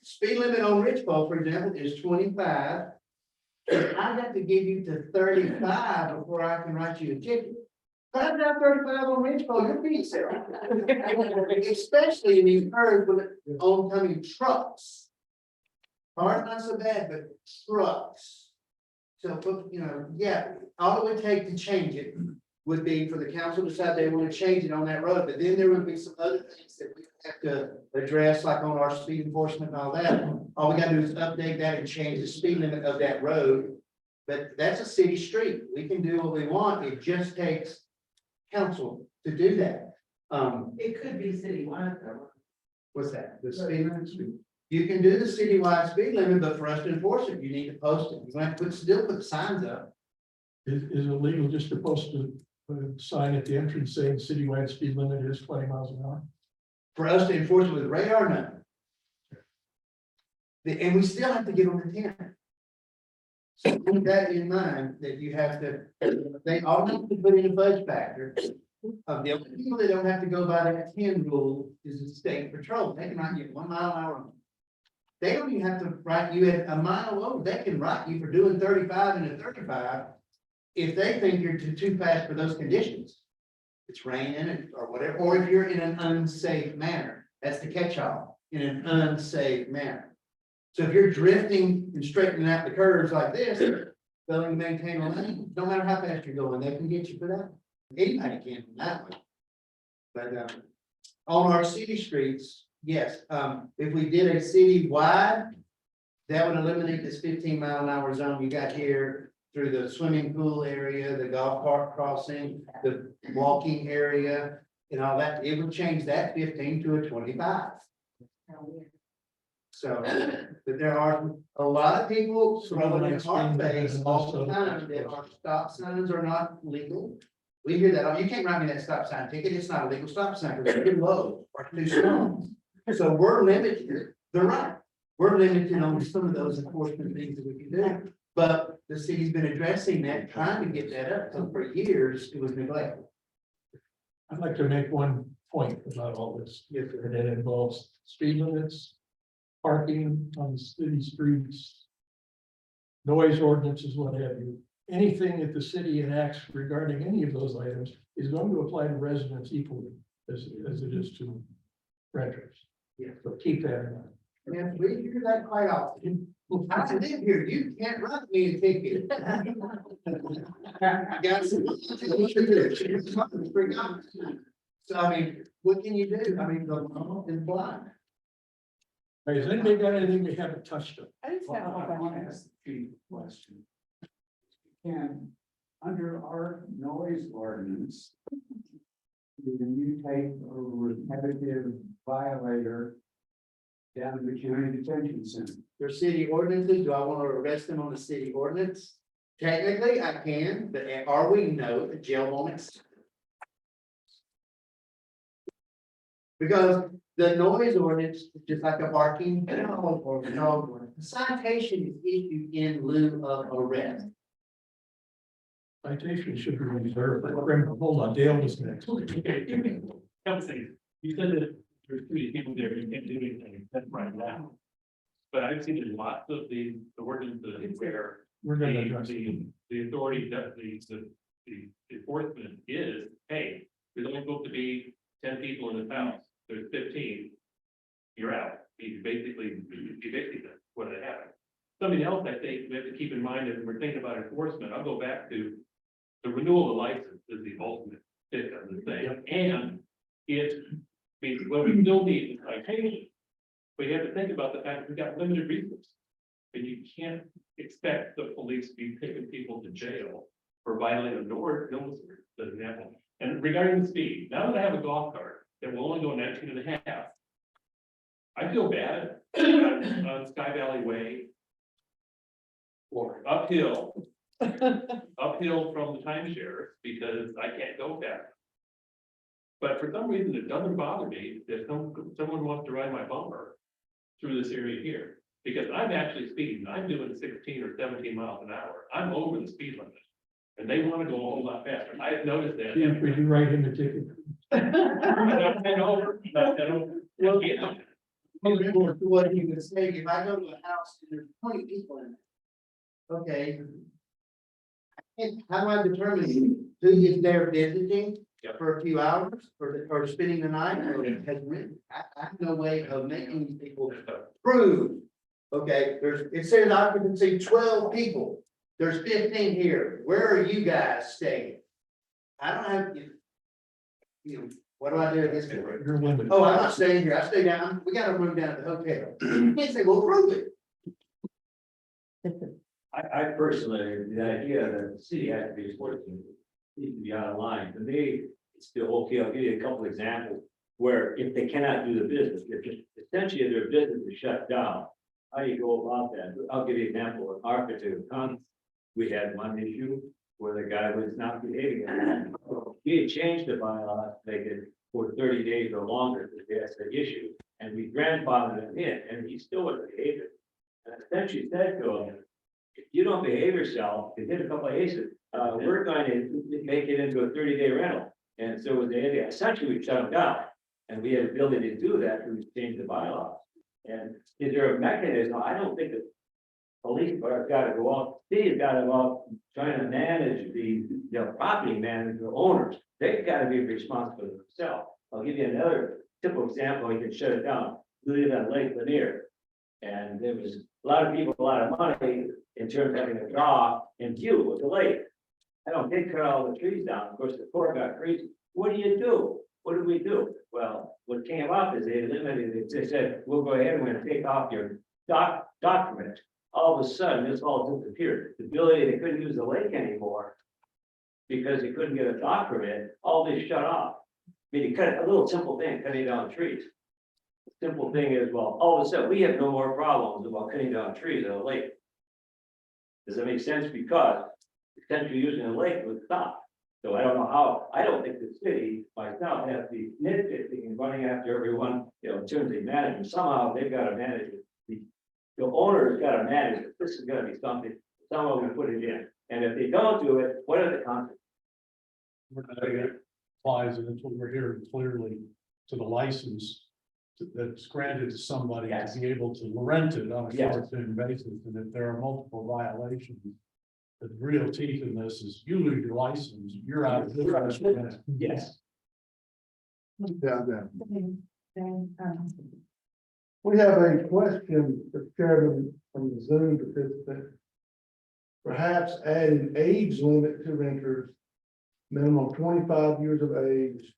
Speed limit on Ridgepole, for example, is 25. And I have to give you to 35 before I can write you a ticket. If I drive 35 on Ridgepole, you're being serious. Especially in these curves with oncoming trucks. Cars not so bad, but trucks. So, you know, yeah, all it would take to change it would be for the council to decide they want to change it on that road, but then there would be some other things that we have to address, like on our speed enforcement and all that. All we gotta do is update that and change the speed limit of that road. But that's a city street. We can do what we want. It just takes council to do that. It could be citywide though. What's that? The speed limit? You can do the citywide speed limit, but for us to enforce it, you need to post it. You have to still put the signs up. Is it legal just to post a sign at the entrance saying citywide speed limit is 20 miles an hour? For us to enforce it with radar, no. And we still have to give them the 10. So keep that in mind, that you have to, they automatically put in a fudge factor. The only people that don't have to go by that 10 rule is the state patrol. They can write you 1 mile an hour. They don't even have to write you at a mile over. They can write you for doing 35 and a 35. If they think you're too fast for those conditions. It's raining or whatever, or if you're in an unsafe manner, that's the catch-all, in an unsafe manner. So if you're drifting and straightening out the curves like this, failing to maintain a lane, no matter how fast you're going, they can get you for that. Anybody can from that way. But on our city streets, yes, if we did a city-wide, that would eliminate this 15 mile an hour zone you got here through the swimming pool area, the golf cart crossing, the walking area, and all that. It would change that 15 to a 25. So, but there are a lot of people throwing in our face all the time that our stop signs are not legal. We hear that, oh, you can't write me that stop sign ticket, it's not a legal stop sign because they're too low or too strong. So we're limited, they're right. We're limited on some of those enforcement things that we can do. But the city's been addressing that, trying to get that up, so for years it was neglected. I'd like to make one point about all this, and it involves speed limits, parking on the city streets, noise ordinances, what have you. Anything that the city enacts regarding any of those items is going to apply to residents equally as it is to renters. Yeah. So keep that in mind. And we hear that quite often. I live here, you can't write me a ticket. So I mean, what can you do? I mean, the law is blind. Has anybody got anything we haven't touched on? I just have a I want to question. ask a question. Can, under our noise ordinance, when you take a repetitive violator down to the county detention center? There's city ordinances. Do I want to arrest them on the city ordinance? Technically, I can, but are we? No, the jail won't accept it. Because the noise ordinance, is just like a barking dog or a dog ordinance, the citation is issued in lieu of arrest. Citation should be reserved for criminal. Hold on, Dale was next. Couple things. You said that there's too many people there, you can't do anything, that's right now. But I've seen lots of the ordinances where We're gonna address it. the authority, the enforcement is, hey, there's only supposed to be 10 people in this house, there's 15. You're out. You basically what had happened. Something else I think we have to keep in mind as we're thinking about enforcement, I'll go back to the renewal of license is the ultimate fit of the thing. And it means, well, we still need a citation. But you have to think about the fact that we've got limited resources. And you can't expect the police to be taking people to jail for violating a door, for example. And regarding the speed, now that I have a golf cart that will only go 19 and a half, I feel bad on Sky Valley Way. Or uphill from the timeshare because I can't go fast. But for some reason, it doesn't bother me if someone wants to ride my bumper through this area here. Because I'm actually speeding, I'm doing 16 or 17 miles an hour, I'm over the speed limit. And they want to go a whole lot faster, I've noticed that. Yeah, would you write him a ticket? And over, well, yeah. What you would say, if I go to a house and there's 20 people in it. Okay. How do I determine who is there visiting Yep. for a few hours or spending the night or has written? I have no way of making these people prove. Okay, it says occupancy 12 people. There's 15 here. Where are you guys staying? I don't have, you know, what do I do at this point? You're limited. Oh, I'm not staying here. I stay down. We got a room down at the hotel. You can't say, well, prove it. I personally, the idea that the city has to be enforcing needs to be out of line. To me, it's still okay. I'll give you a couple examples where if they cannot do the business, if just essentially their business is shut down, how do you go about that? I'll give you an example. In our particular county, we had one issue where the guy was not behaving. He had changed the bylaw to make it for 30 days or longer to address the issue, and we grandfathered him in, and he still wasn't behaving. And essentially said to him, if you don't behave yourself, you hit a couple of aces, we're going to make it into a 30-day rental. And so with the idea, essentially we shut them down. And we had the ability to do that, we changed the bylaws. And is there a mechanism? I don't think that police have got to go out, city's got to go out trying to manage the property manager owners. They've got to be responsible for themselves. I'll give you another typical example, you can shut it down. We live on Lake Lanier. And there was a lot of people, a lot of money in terms of having a draw and view with the lake. I don't think cut all the trees down. Of course, the court got crazy. What do you do? What do we do? Well, what came up is they eliminated it. They said, we'll go ahead and we're gonna take off your document. All of a sudden, this all disappeared. The ability, they couldn't use the lake anymore because they couldn't get a document, all this shut off. I mean, you cut a little simple thing, cutting down trees. The simple thing is, well, all of a sudden, we have no more problems about cutting down trees in a lake. Does that make sense? Because essentially using a lake would stop. So I don't know how, I don't think the city myself has to be nitpicking and running after everyone, in terms of management. Somehow they've got to manage it. The owner's got to manage it. This is gonna be something, someone will put it in. And if they don't do it, what are the consequences? Applies, and that's what we're hearing clearly to the license that's granted to somebody Yes. to be able to rent it on a Yes. short-term basis, and if there are multiple violations. The real teeth in this is you lose your license, you're out of business. Yes. We have a question, Mr. Chairman, from the Zoom participant. Perhaps adding age limit to renters, minimum 25 years of age.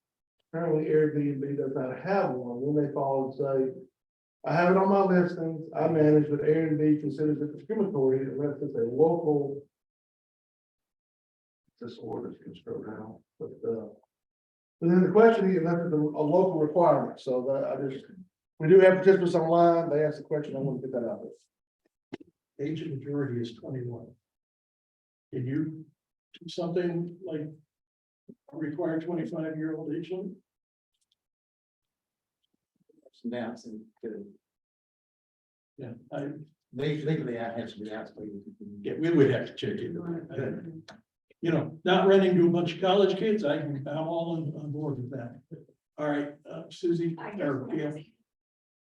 Currently Airbnb does not have one. We may follow and say, I have it on my listings, I manage, but Airbnb considers it discriminatory unless it's a local. This ordinance can scroll down, but then the question is, unless it's a local requirement, so that we do have participants online, they asked the question, I want to get that out there. Age of majority is 21. Can you do something like require 25-year-old age limit? Yeah, Legally, I have to be out. yeah, we would have to check it. You know, not renting to a bunch of college kids, I'm all on board with that. All right, Susie, I or guess Pam.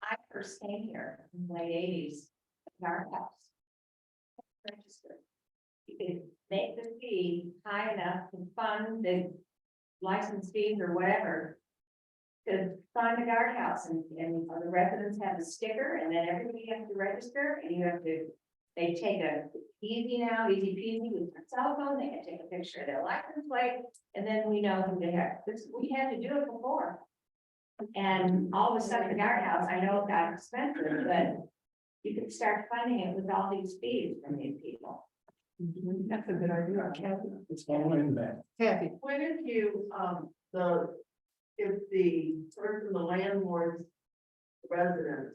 I first came here in the late 80s, in our house. Registered. You could make the fee high enough to fund the license fees or whatever. To fund the guardhouse and the residents have a sticker and then everybody has to register and you have to. They take easy peasy with their cell phone, they can take a picture of their license plate and then we know who they are. We had to do it before. And all of a sudden, the guardhouse, I know it got expensive, but you could start funding it with all these fees from these people. That's a good idea. It's all in that. Kathy, When if you, if the person, the landlord resident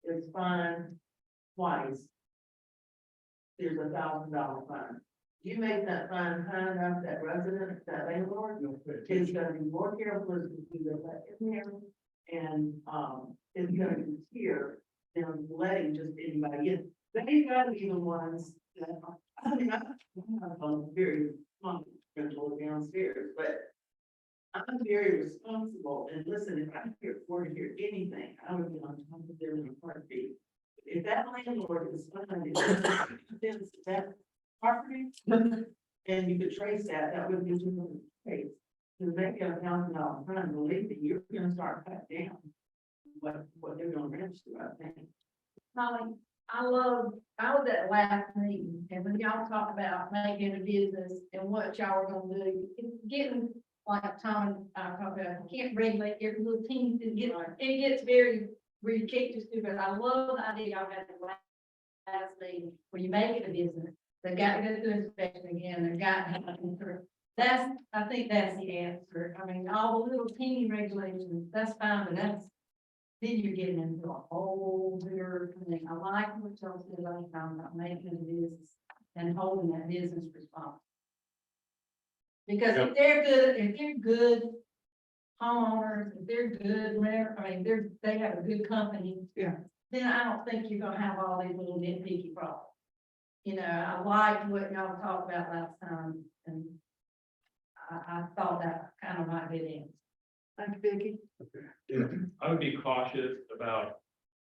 is fined twice, there's $1,000 fine. You make that fine high enough, that resident, that landlord is gonna be more careful as to do that in there. And, is gonna be here than letting just anybody in. They gotta be the ones that, I mean, I have a very small rental downstairs, but I'm very responsible, and listen, if I can't afford to hear anything, I would be on top of them in a heartbeat. If that landlord is finding that property, and you could trace that, that would be the case. Because they get $1,000 fine, believe me, you're gonna start cutting down what they're gonna register, I think. Holly, I was at last meeting, and when y'all talk about making a business and what y'all are gonna do, it's getting, like Tom and I talked about, you can't regulate every little team, it gets very, where you kick to stupid. I love the idea y'all had the last meeting, where you make it a business, they've got to go through inspection again, they've got to have it. That's, I think that's the answer. I mean, all the little teeny regulations, that's fine, but then you're getting into a whole bigger thing. I like what y'all said last time about making a business and holding that business responsible. Because if they're good homeowners, if they're good, whatever, I mean, they have a good company. Yeah. Then I don't think you're gonna have all these little nitpicky problems. You know, I liked what y'all talked about last time, and I thought that kind of might be the answer. Thank you, Vicky. I would be cautious about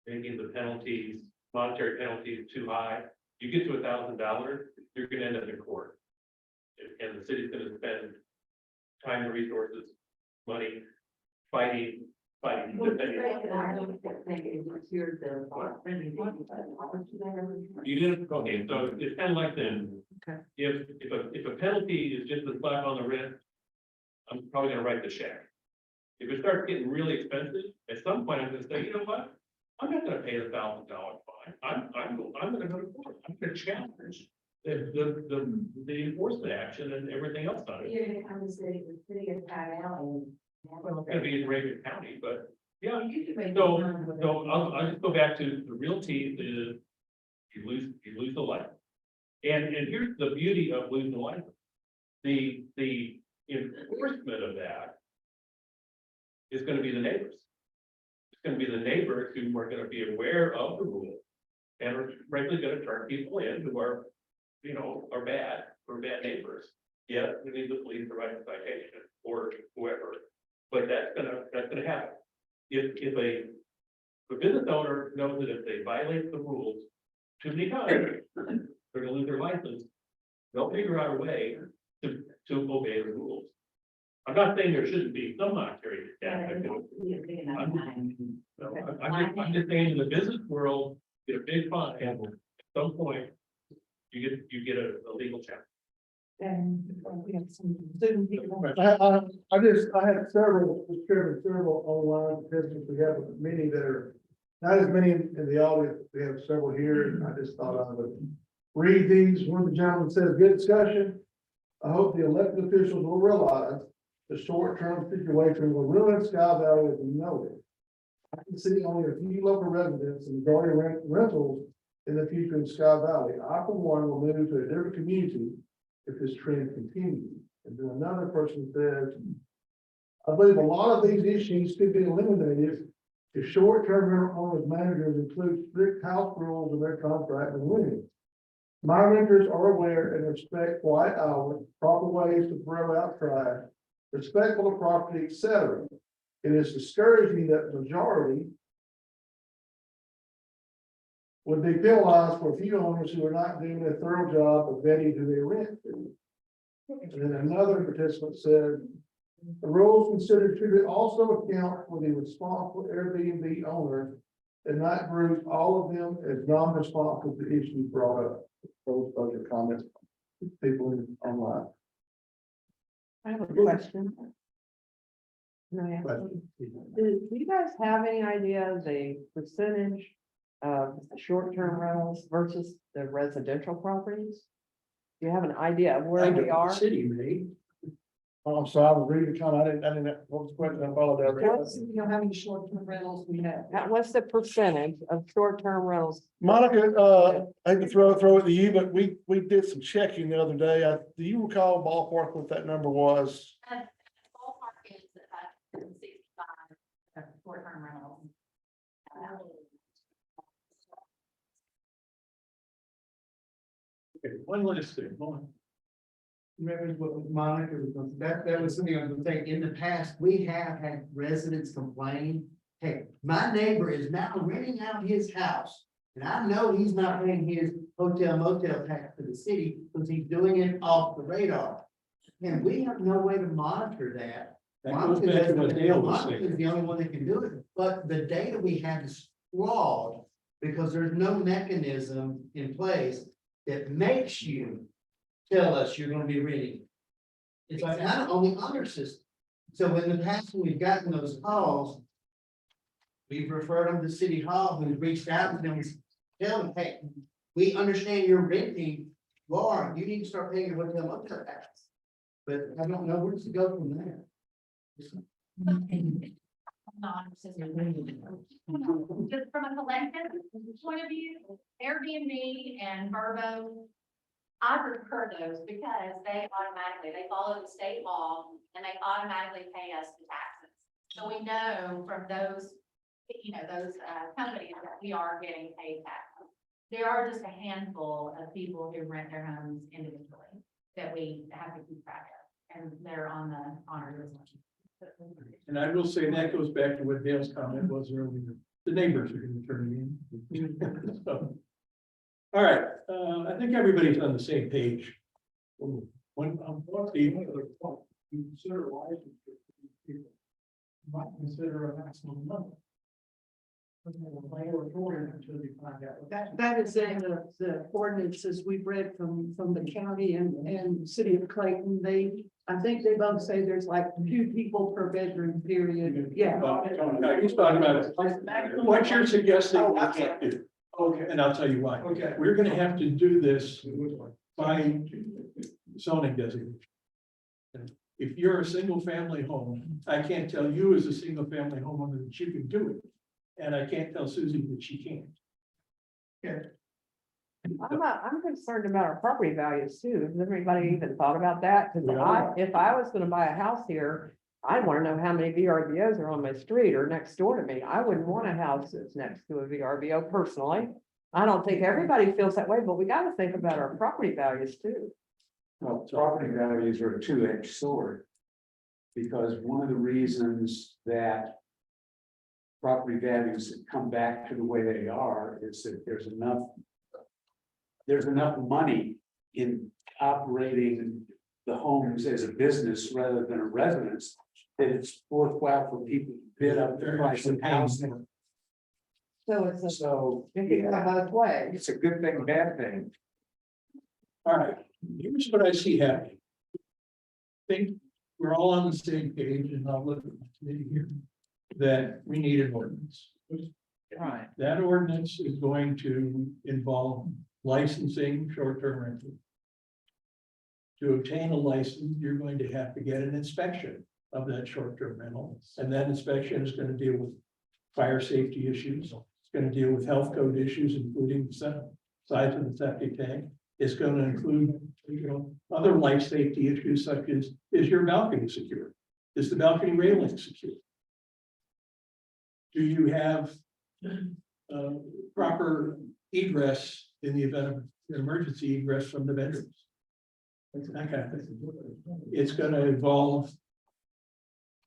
making the penalties, monetary penalties too high. You get to $1,000, you're gonna end up in court. And the city's gonna spend time and resources, money, fighting. You didn't, okay, so it's kind of like this. Okay. If a penalty is just a slap on the wrist, I'm probably gonna write the check. If it starts getting really expensive, at some point I'm gonna say, you know what? I'm not gonna pay $1,000 fine. I'm gonna go to court. I'm gonna challenge the enforcement action and everything else on it. You're gonna come to the city of Tide Alley. Well, it's gonna be in Reagan County, but yeah. You could make. So I'll just go back to the realty is you lose the license. And here's the beauty of losing the license. The enforcement of that is gonna be the neighbors. It's gonna be the neighbors who are gonna be aware of the rule and are frankly gonna turn people in who are, are bad neighbors. Yeah, we need the police to write a citation or whoever, but that's gonna happen. If a business owner knows that if they violate the rules too many times, they're gonna lose their license, they'll figure out a way to obey the rules. I'm not saying there shouldn't be some monetary damage. I'm just saying in the business world, get a big fine, and at some point, you get a legal challenge. And we have some Zoom people. I had several, Mr. Chairman, several online participants we have with many that are, not as many in the audience, we have several here, and I just thought I would read these. One of the gentlemen says, good discussion. I hope the elected officials will realize the short-term situation will ruin Sky Valley as we know it. I can see only a few local residents and majority rentals in the future in Sky Valley. I, for one, will move to a different community if this trend continues. And then another person says, I believe a lot of these issues could be eliminated if short-term rental owners managers include strict house rules in their contract with women. My renters are aware and respect quiet hours, proper ways to throw out trash, respectful of property, etc. It is discouraging that the majority would be penalized for a few owners who are not doing a thorough job of vetting who they rent to. And then another participant said, the rules considered should also account for the responsible Airbnb owner and not group all of them as non-responsible to issues brought up. Those are comments, people online. I have a question. No, yeah. Do you guys have any idea of the percentage of short-term rentals versus the residential properties? Do you have an idea of where we are? City may. Oh, I'm sorry, I was reading the comment, I didn't, what was the question? I apologize. You know, how many short-term rentals we have. What's the percentage of short-term rentals? Monica, I hate to throw it to you, but we did some checking the other day. Do you recall ballpark what that number was? Ballpark is 65 short-term rentals. Okay, one last thing, hold on. Remember what Monica was going to, that was something I was gonna say, in the past, we have had residents complain. Hey, my neighbor is now renting out his house, and I know he's not paying his hotel motel tax to the city, because he's doing it off the radar. And we have no way to monitor that. That goes back to what Dale was Monica is saying. the only one that can do it, but the data we have is flawed, because there's no mechanism in place that makes you tell us you're gonna be renting. It's like, not on the honor system. So in the past, when we've gotten those calls, we've referred them to City Hall, who's reached out to them, and tell them, hey, we understand you're renting, Laura, you need to start paying your hotel motel tax. But I don't know where to go from there. Just from a collective point of view, Airbnb and Verbo, I prefer those because they automatically, they follow the state law and they automatically pay us the taxes. So we know from those, those companies that we are getting paid taxes. There are just a handful of people who rent their homes individually that we have to keep track of, and they're on the honor list. And I will say that goes back to what Dale's comment was earlier. The neighbors are gonna turn in. So, all right, I think everybody's on the same page. When, what's the other point? You consider license for these people. You might consider a maximum number. Until you find out. That is in the ordinances we've read from the county and city of Clayton. I think they both say there's like 2 people per bedroom period. Yeah. No, he's talking about what you're suggesting we can't do. Okay, and I'll tell you why. Okay. We're gonna have to do this by zoning designation. If you're a single family home, I can't tell you as a single family homeowner that you can do it. And I can't tell Susie that she can't. I'm concerned about our property values too. Has everybody even thought about that? Cause if I was gonna buy a house here, I'd wanna know how many VRBOs are on my street or next door to me. I wouldn't want a house that's next to a VRBO personally. I don't think everybody feels that way, but we gotta think about our property values too. Well, property values are a two-edged sword. Because one of the reasons that property values come back to the way they are is that there's enough money in operating the homes as a business rather than a residence, that it's worthwhile for people to bid up the price of housing. So it's a, So it can go both ways. it's a good thing, bad thing. All right, here's what I see happening. I think we're all on the same page, and I'll look at the committee here, that we need an ordinance. Right. That ordinance is going to involve licensing short-term rental. To obtain a license, you're going to have to get an inspection of that short-term rental, and that inspection is going to deal with fire safety issues. It's going to deal with health code issues, including the size of the septic tank. It's going to include, other life safety issues such as, is your balcony secure? Is the balcony railing secure? Do you have proper egress in the event of an emergency egress from the bedrooms? That kind of thing. It's going to involve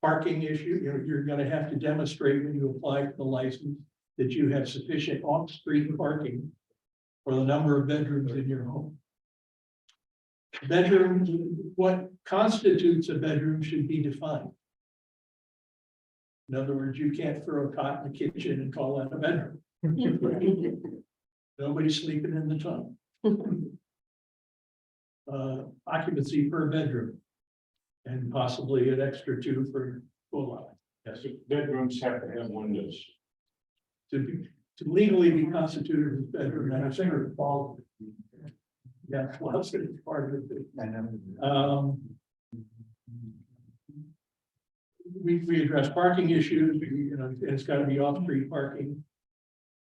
parking issue. You're going to have to demonstrate when you apply for the license that you have sufficient off-street parking for the number of bedrooms in your home. Bedrooms, what constitutes a bedroom should be defined. In other words, you can't throw a cot in the kitchen and call that a bedroom. Nobody's sleeping in the tub. Occupancy per bedroom. And possibly an extra 2 for full lot. Yes, Bedrooms have to have windows. to legally be constituted as a bedroom, and I think it's all. Yeah, well, that's gonna be part of it. we address parking issues, you know, it's gotta be off-street parking.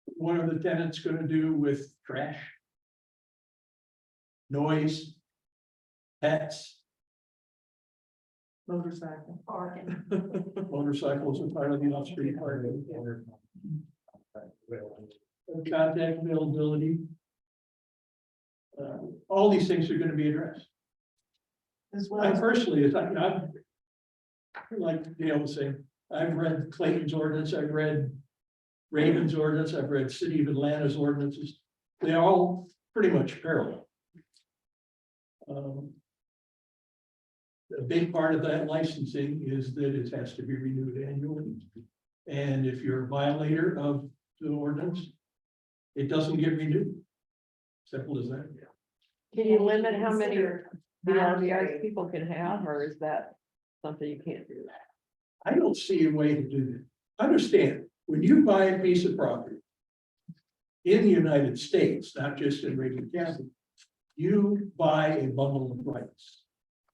What are the tenants gonna do with trash? Noise? Pets? Motorcycle. Parking. Motorcycles are part of the off-street parking. Contact availability. All these things are gonna be addressed. As I well, personally, I've, like Dale was saying, I've read Clayton's ordinance, I've read Raven's ordinance, I've read City of Atlanta's ordinances. They're all pretty much parallel. A big part of that licensing is that it has to be renewed annually. And if you're a violator of the ordinance, it doesn't get renewed. Simple as that. Can you limit how many Voluntary. VRBOs people can have, or is that something you can't do? I don't see a way to do that. Understand, when you buy a piece of property in the United States, not just in Reagan County, you buy a bundle of rights.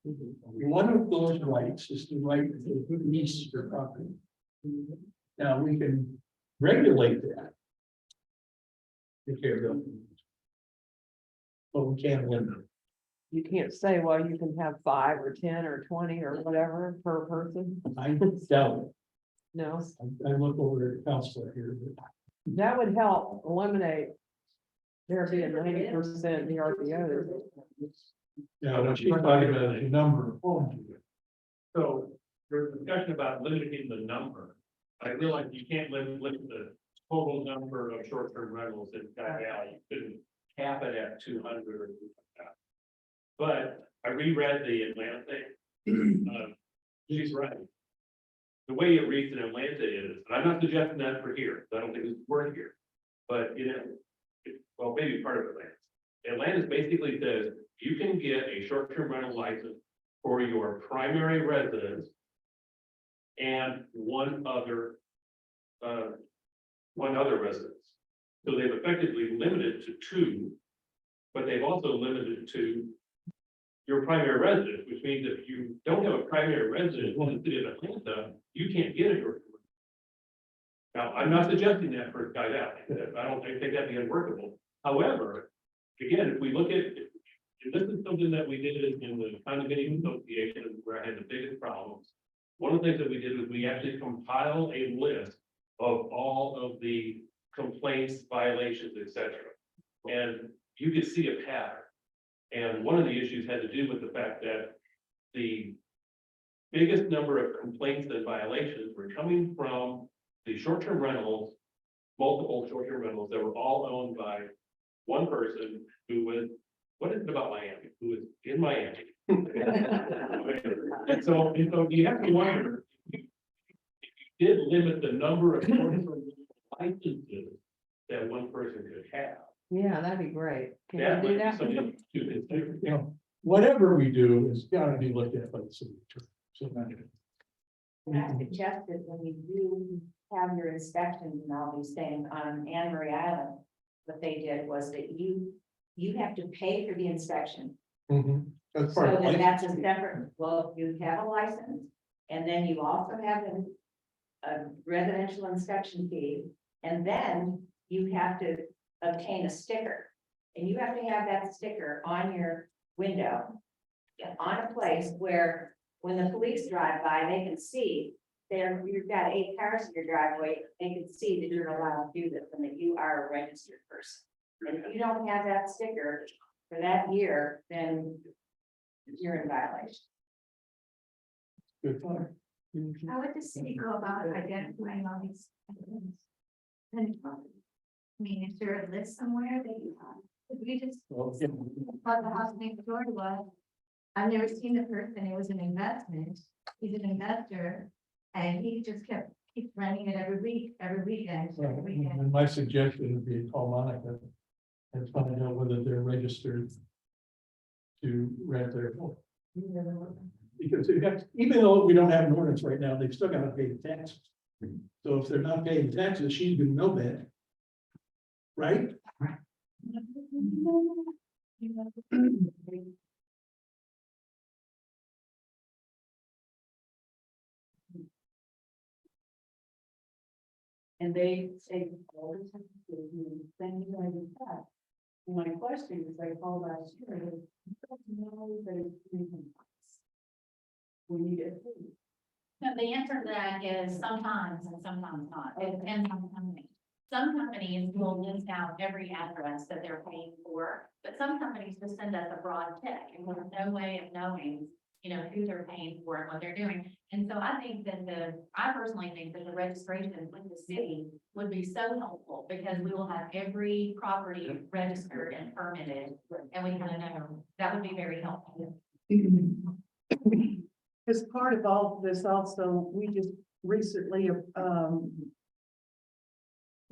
One of those rights is the right to lease your property. Now, we can regulate that. Take care of it. But we can't limit it. You can't say, well, you can have 5 or 10 or 20 or whatever per person. I doubt it. No, I look over at the counselor here, but that would help eliminate there being 90% VRBOs. yeah, what she's talking about is the number of homes. you get. So there's discussion about limiting the number. I feel like you can't limit the total number of short-term rentals in Sky Valley. You couldn't cap it at 200 or something like that. But I reread the Atlanta thing. She's right. The way it reads in Atlanta is, and I'm not suggesting that for here, I don't think it's worth here. But you know, well, maybe part of Atlanta. Atlanta basically says you can get a short-term rental license for your primary residence and one other residence. So they've effectively limited to 2, but they've also limited to your primary residence, which means if you don't have a primary residence in the city of Atlanta, you can't get a short-term rental. Now, I'm not suggesting that for Sky Valley. I think that'd be unworkable. However, again, if we look at, and this is something that we did in the condominium association where I had the biggest problems. One of the things that we did was we actually compiled a list of all of the complaints, violations, etc. And you could see a pattern. And one of the issues had to do with the fact that the biggest number of complaints and violations were coming from the short-term rentals, multiple short-term rentals that were all owned by one person who was, what is it about Miami? Who was in Miami. And so you have to wonder, if you did limit the number of short-term licenses that one person could have. Yeah, that'd be great. Can That you do might be that? something to consider. You know, whatever we do is gotta be looked at by the city attorney. So And I suggested when you do have your inspections and all these things on Anne Marie Island, what they did was that you have to pay for the inspection. that's So part of then life. that's a separate, well, you have a license, and then you also have a residential inspection fee, and then you have to obtain a sticker. And you have to have that sticker on your window, on a place where when the police drive by, they can see there, you've got 8 cars in your driveway, they can see that you're allowed to do this and that you are a registered person. And if you don't have that sticker for that year, then you're in violation. Good point. How would the city go about identifying all these items? And, I mean, is there a list somewhere that you have? If we just, Well, yeah, thought the house next door was, I've never seen the person, it was an investment, he's an investor. And he just keeps running it every week, every weekend, every weekend. and my suggestion would be to call Monica and find out whether they're registered to rent their home. Because they have, even though we don't have an ordinance right now, they've still got to pay the taxes. So if they're not paying taxes, she's gonna know that. Right? And they say, all the time, then you know, you cut. And my question is, they called last year, you don't know that it's anything. We need it. No, the answer to that is sometimes and sometimes not. It depends on the company. Some companies will list out every address that they're paying for, but some companies just send us a broad check and we have no way of knowing, you know, who they're paying for and what they're doing. And so I think that I personally think that the registration with the city would be so helpful because we will have every property registered and permitted. And we kind of know, that would be very helpful. As part of all of this also, we just recently,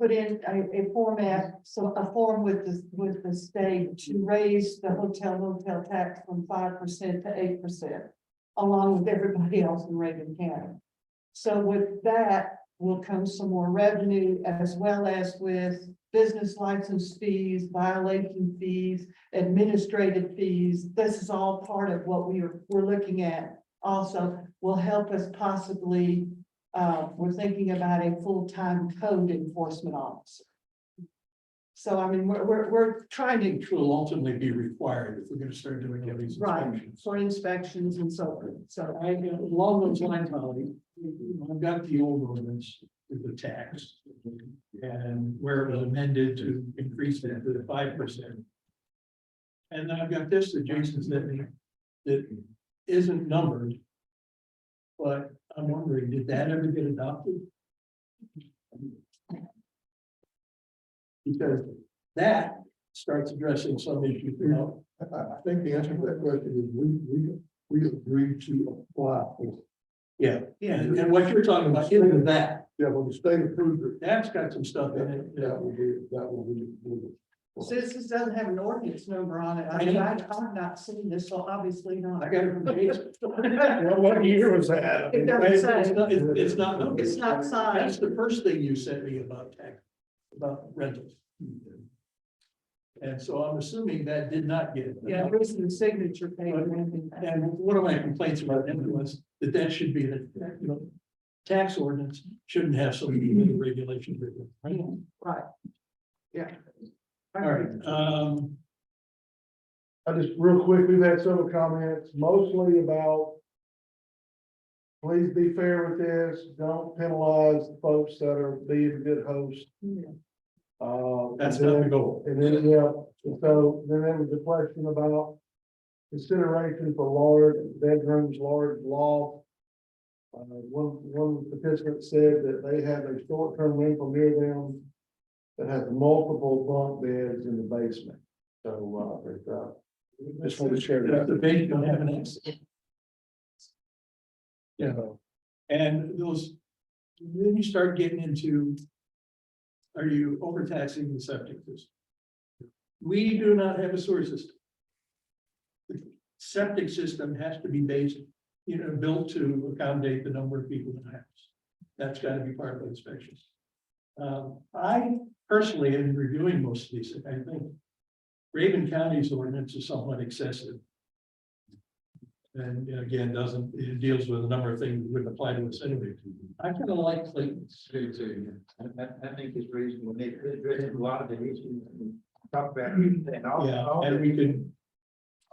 put in a format, so a form with the state to raise the hotel tax from 5% to 8%, along with everybody else in Reagan County. So with that will come some more revenue as well as with business license fees, violation fees, administrative fees. This is all part of what we're looking at. Also will help us possibly, we're thinking about a full-time code enforcement officer. So I mean, we're trying to, Which will ultimately be required if we're gonna start doing all these right, inspections. for inspections and so forth. So I, along those lines, Holly, I've got the old ordinance with the tax. And where it was amended to increase it to 5%. And then I've got this that Jason said that isn't numbered. But I'm wondering, did that ever get adopted? Because that starts addressing some issues, you know. I think the answer to that question is we agreed to apply for. Yeah, and what you're talking about isn't that. Yeah, when the state approved it, That's got some stuff in it. that will be. since this doesn't have an ordinance number on it, I mean, I've not seen this, so obviously not. I got it from Jason. Well, what year was that? It doesn't say. It's not numbered. It's not signed. That's the first thing you sent me about tax, about rentals. And so I'm assuming that did not get. Yeah, there isn't a signature page. And one of my complaints about it was that should be the, you know, tax ordinance shouldn't have so many regulations written. Right? Right. Yeah. All right, I just, real quick, we've had several comments, mostly about. Please be fair with this, don't penalize the folks that are being good hosts. that's and not the then- goal. And then, yeah, and so then there was a question about consideration for large bedrooms, large loft. One participant said that they have a short-term rental near them that has multiple bunk beds in the basement. So, just want to share That's the that. base, don't have an access. You know, and those, then you start getting into. Are you overtaxing the septic system? We do not have a sewer system. The septic system has to be based, you know, built to accommodate the number of people in the house. That's got to be part of the inspection. I personally, in reviewing most of these, I think Raven County's ordinance is somewhat excessive. And again, it deals with a number of things that wouldn't apply to us anyway. I kind of like Clayton's. I think it's reasonable. They address a lot of the issues we talked about. Yeah, and we could,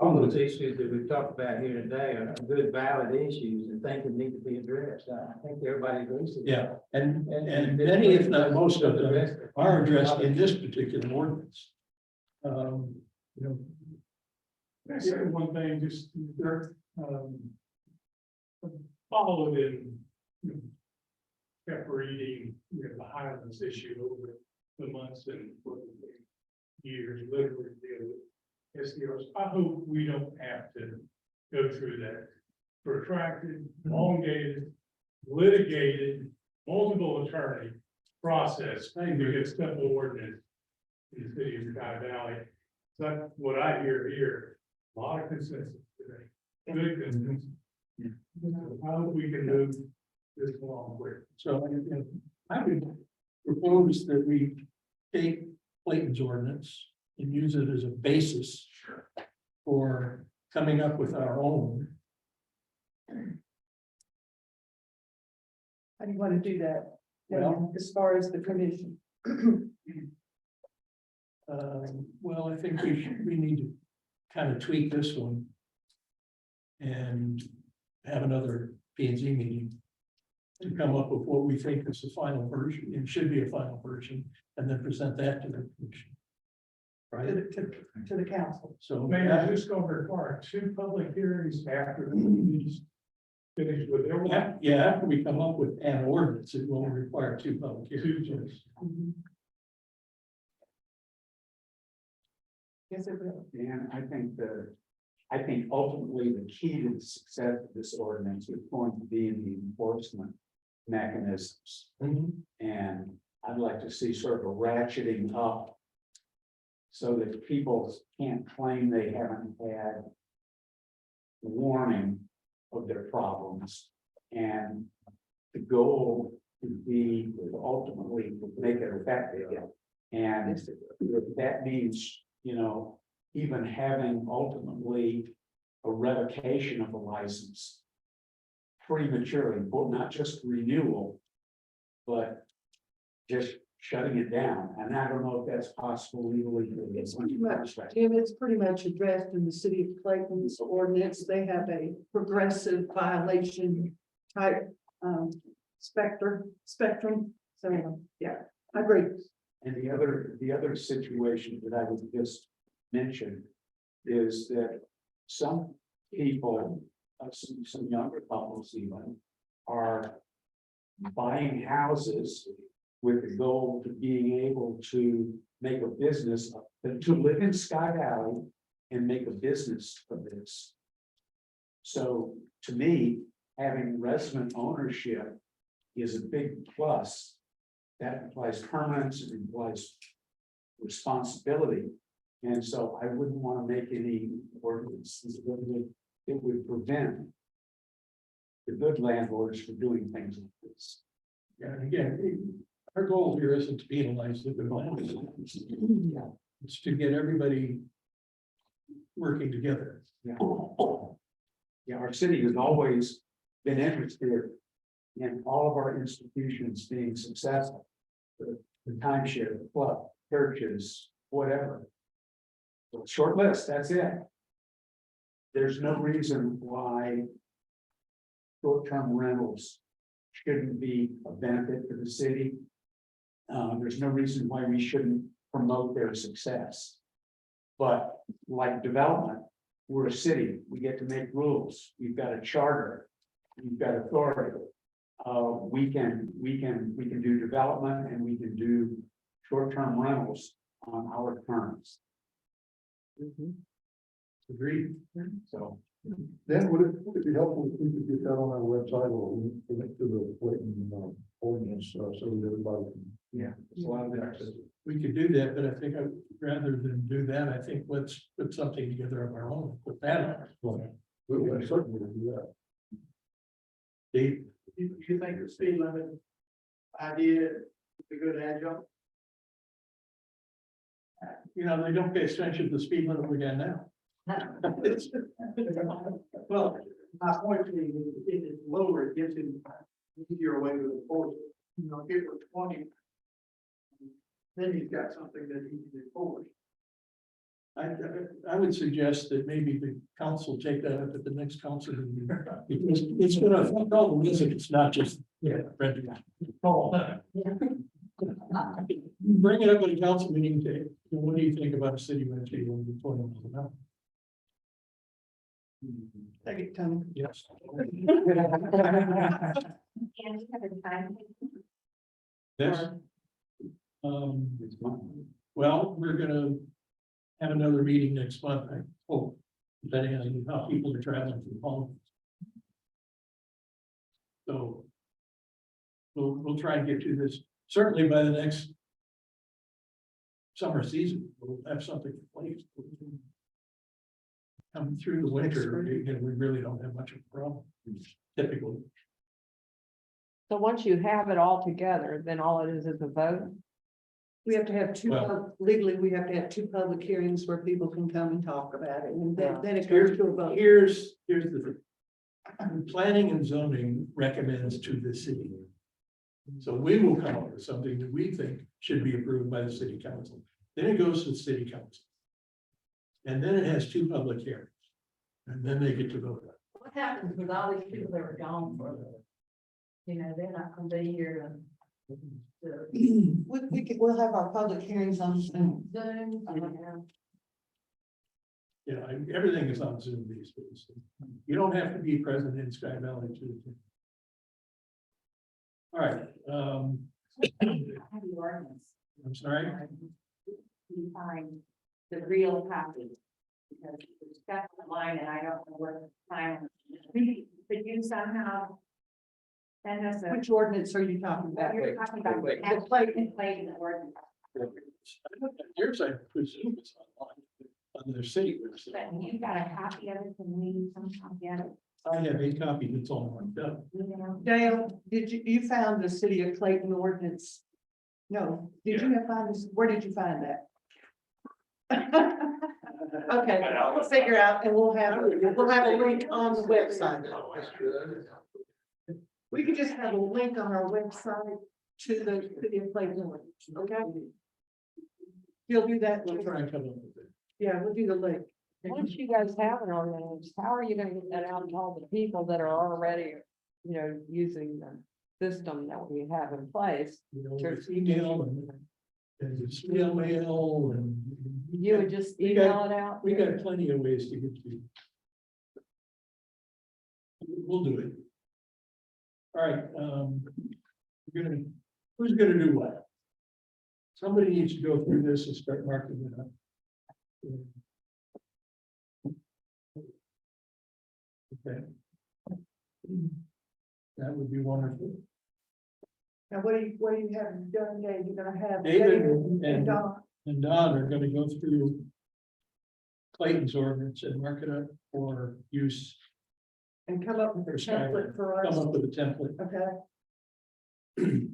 All those issues that we've talked about here today are good, valid issues and things that need to be addressed. I think everybody agrees with that. yeah, and many, if not most of them, are addressed in this particular ordinance. You know, Can I say one thing, just, followed in, you know, kept reading, you know, the Highlands issue over the months and years, literally, SDRs. I hope we don't have to go through that protracted, elongated, litigated, multiple attorney process to get simple ordinance in the city of Sky Valley. That's what I hear here, a lot of consensus today, good consensus. I hope we can move this along quick. so I would propose that we take Clayton's ordinance and use it as a basis for coming up with our own. How do you want to do that? Well- as far as the commission. Well, I think we need to kind of tweak this one. And have another PnZ meeting. To come up with what we think is the final version, and should be a final version, and then present that to the commission. Right, To the council. so. Mayor, this gonna require 2 public hearings after these finish with their one. Yeah, after we come up with an ordinance, it will require 2 public hearings. Yes, it will. And I think ultimately the key to the success of this ordinance is going to be in the enforcement mechanisms. And I'd like to see sort of a ratcheting up so that people can't claim they haven't had warning of their problems. And the goal would be to ultimately make it effective. And if that means, you know, even having ultimately a revocation of a license prematurely, but not just renewal, but just shutting it down. And I don't know if that's possible legally. It's pretty much, Jim, it's pretty much addressed in the city of Clayton's ordinance. They have a progressive violation type spectrum. So, yeah, I agree. And the other situation that I would just mention is that some people, some younger couples even, are buying houses with the goal to being able to make a business, to live in Sky Valley and make a business of this. So to me, having resident ownership is a big plus. That implies permanence, it implies responsibility. And so I wouldn't want to make any ordinances that would prevent the good landlords from doing things like this. Yeah, and again, our goal here isn't to penalize the good landlords. It's to get everybody working together. Yeah, our city has always been interested in all of our institutions being successful. The timeshare, the club, churches, whatever. Short list, that's it. There's no reason why short-term rentals shouldn't be a benefit to the city. There's no reason why we shouldn't promote their success. But like development, we're a city, we get to make rules, we've got a charter, we've got authority. We can do development and we can do short-term rentals on our terms. Agreed. So Then would it be helpful if we could get that on our website or link to the Clayton ordinance, so that everybody can. yeah, there's a lot of access. We could do that, but I think rather than do that, I think let's put something together of our own, put that on. We'll certainly do that. Dave, You think the speed limit idea is a good adjunct? you know, they don't pay attention to the speed limit we got now. Well, my point being, if it's lower, it gives him easier way to enforce it. You know, if it was 20, then he's got something that he can enforce. I would suggest that maybe the council take that up at the next council meeting. Because it's gonna affect all the residents, not just, Bring it up at a council meeting, Dave. What do you think about a city manager when we're 20 miles an hour? Take it, Tony. Yes. And you have a time. This. Well, we're gonna have another meeting next month, I hope, depending on how people are traveling from home. So. We'll try and get to this, certainly by the next. Summer season, we'll have something in place. Come through the winter, again, we really don't have much of a problem, typically. So once you have it all together, then all it is a vote. We have to have two, Well- legally, we have to have 2 public hearings where people can come and talk about it, and then it Here's goes to a vote. Here's the thing. Planning and zoning recommends to the city So we will come up with something that we think should be approved by the city council. Then it goes to the city council. And then it has 2 public hearings. And then they get to vote on it. What happens with all these people that were gone for the, you know, they're not gonna be here We'll have our public hearings on Zoom. Zoom. Everything is on Zoom these days. You don't have to be present in Sky Valley to. All right, Have the ordinance. I'm sorry. You find the real copy. Because it's got the line and I don't know what time. Could you somehow send us a, Which ordinance are you talking about? you're talking about wait. the Clayton ordinance, Yours, I presume is online on their city website. but you got a copy of it, and we somehow get it, I have a copy that's all marked up. you know? Dale, you found the city of Clayton ordinance? No, did you find this, where did you find that? Okay, we'll figure out and we'll have a link on the website. We could just have a link on our website to the city of Clayton ordinance, okay? You'll do that, We'll try and come up with it. yeah, we'll do the link. Once you guys have an ordinance, how are you gonna get that out to all the people that are already, using the system that we have in place? Sure. It's email and it's snail mail and. You would just We got- email it out? We got plenty of ways to get to you. We'll do it. All right, who's gonna do what? Somebody needs to go through this and start marking it up. Okay. That would be wonderful. Now, what do you have done, Dave? You're gonna have David and and Don, and Don are gonna go through Clayton's ordinance and mark it up for use, and come up with a template for come us, up with a template. okay?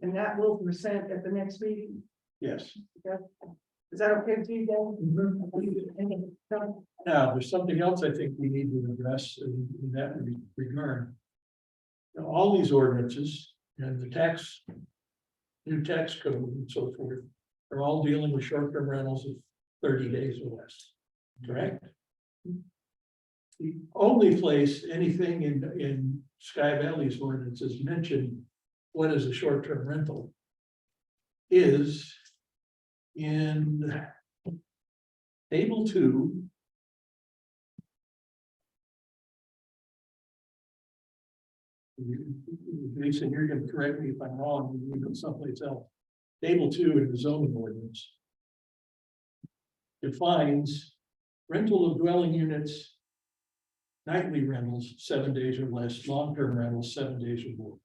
And that will present at the next meeting. Yes. Is that okay with you, Mm-hmm. Dave? Don? Now, there's something else I think we need to address in that regard. Now, all these ordinances and the new tax code and so forth, are all dealing with short-term rentals of 30 days or less, correct? The only place anything in Sky Valley's ordinances mention what is a short-term rental is in table 2. Jason, you're gonna correct me if I'm wrong, you know someplace else. Table 2 in the zoning ordinance defines rental of dwelling units, nightly rentals, 7 days or less, long-term rentals, 7 days or more.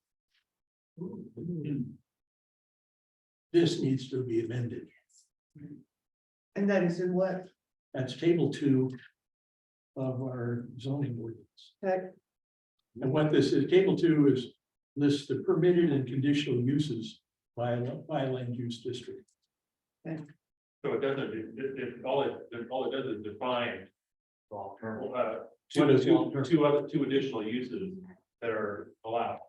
This needs to be amended. And that is in what? That's table 2 of our zoning ordinance. Okay, And what this is, table 2 is lists the permitted and conditional uses by land use district. So it doesn't, all it does is define. Long-term. What is long-term? Two additional uses that are allowed.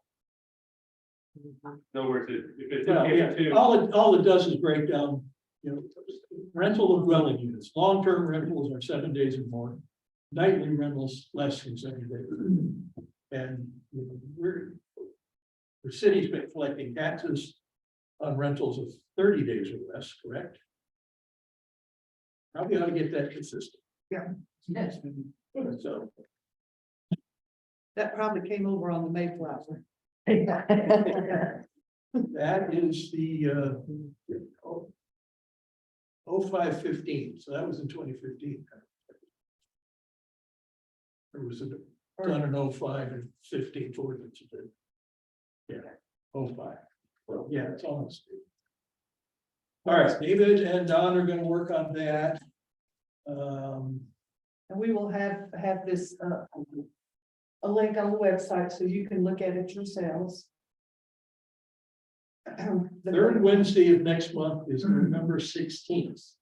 In other words, if it's Well, yeah, in two, all it does is break down, rental of dwelling units, long-term rentals are 7 days or more. Nightly rentals less than 7 days. And the city's been collecting taxes on rentals of 30 days or less, correct? Probably ought to get that consistent. Yeah. So, that probably came over on the Mayflower. that is the 0515, so that was in 2015. Or was it done in 05 and 15 ordinance? Yeah, 05. Well, yeah, it's almost. All right, David and Don are gonna work on that. And we will have this, a link on the website so you can look at it yourselves. Third Wednesday of next month is November 16th.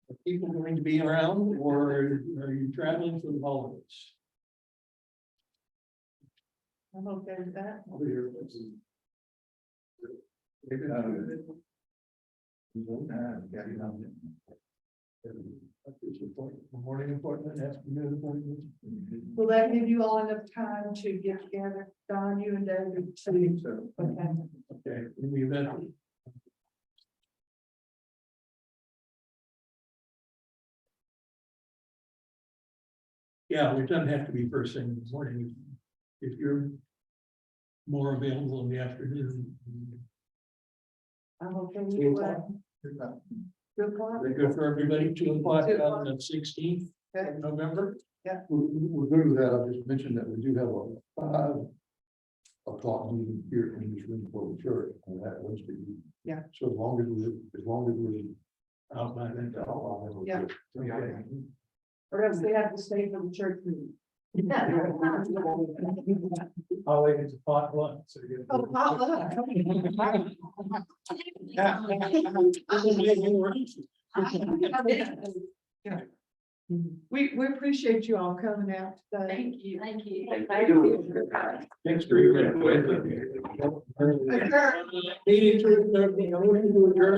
Are people going to be around or are you traveling for the holidays? I'm okay with that. I'll be here. Morning appointment, afternoon appointment. Will that give you all enough time to get together, Don, you and David? Okay. Okay, in the event. Yeah, it doesn't have to be first thing in the morning. If you're more available in the afternoon. I'm okay with you. 2 o'clock? Is that good for everybody? 2 o'clock 2 o'clock. on the 16th Okay. of November? We're good with that. I'll just mention that we do have a 5 o'clock meeting here in this room for the church on that Wednesday. Yeah. So as long as we outline that, I'll. Yeah. Okay. Or else they have to stay for the church meeting. Oh, wait, it's a potluck, so you Oh, We appreciate you all coming out today. Thank you. Thank you. Thanks for your input. Meeting to adjourn.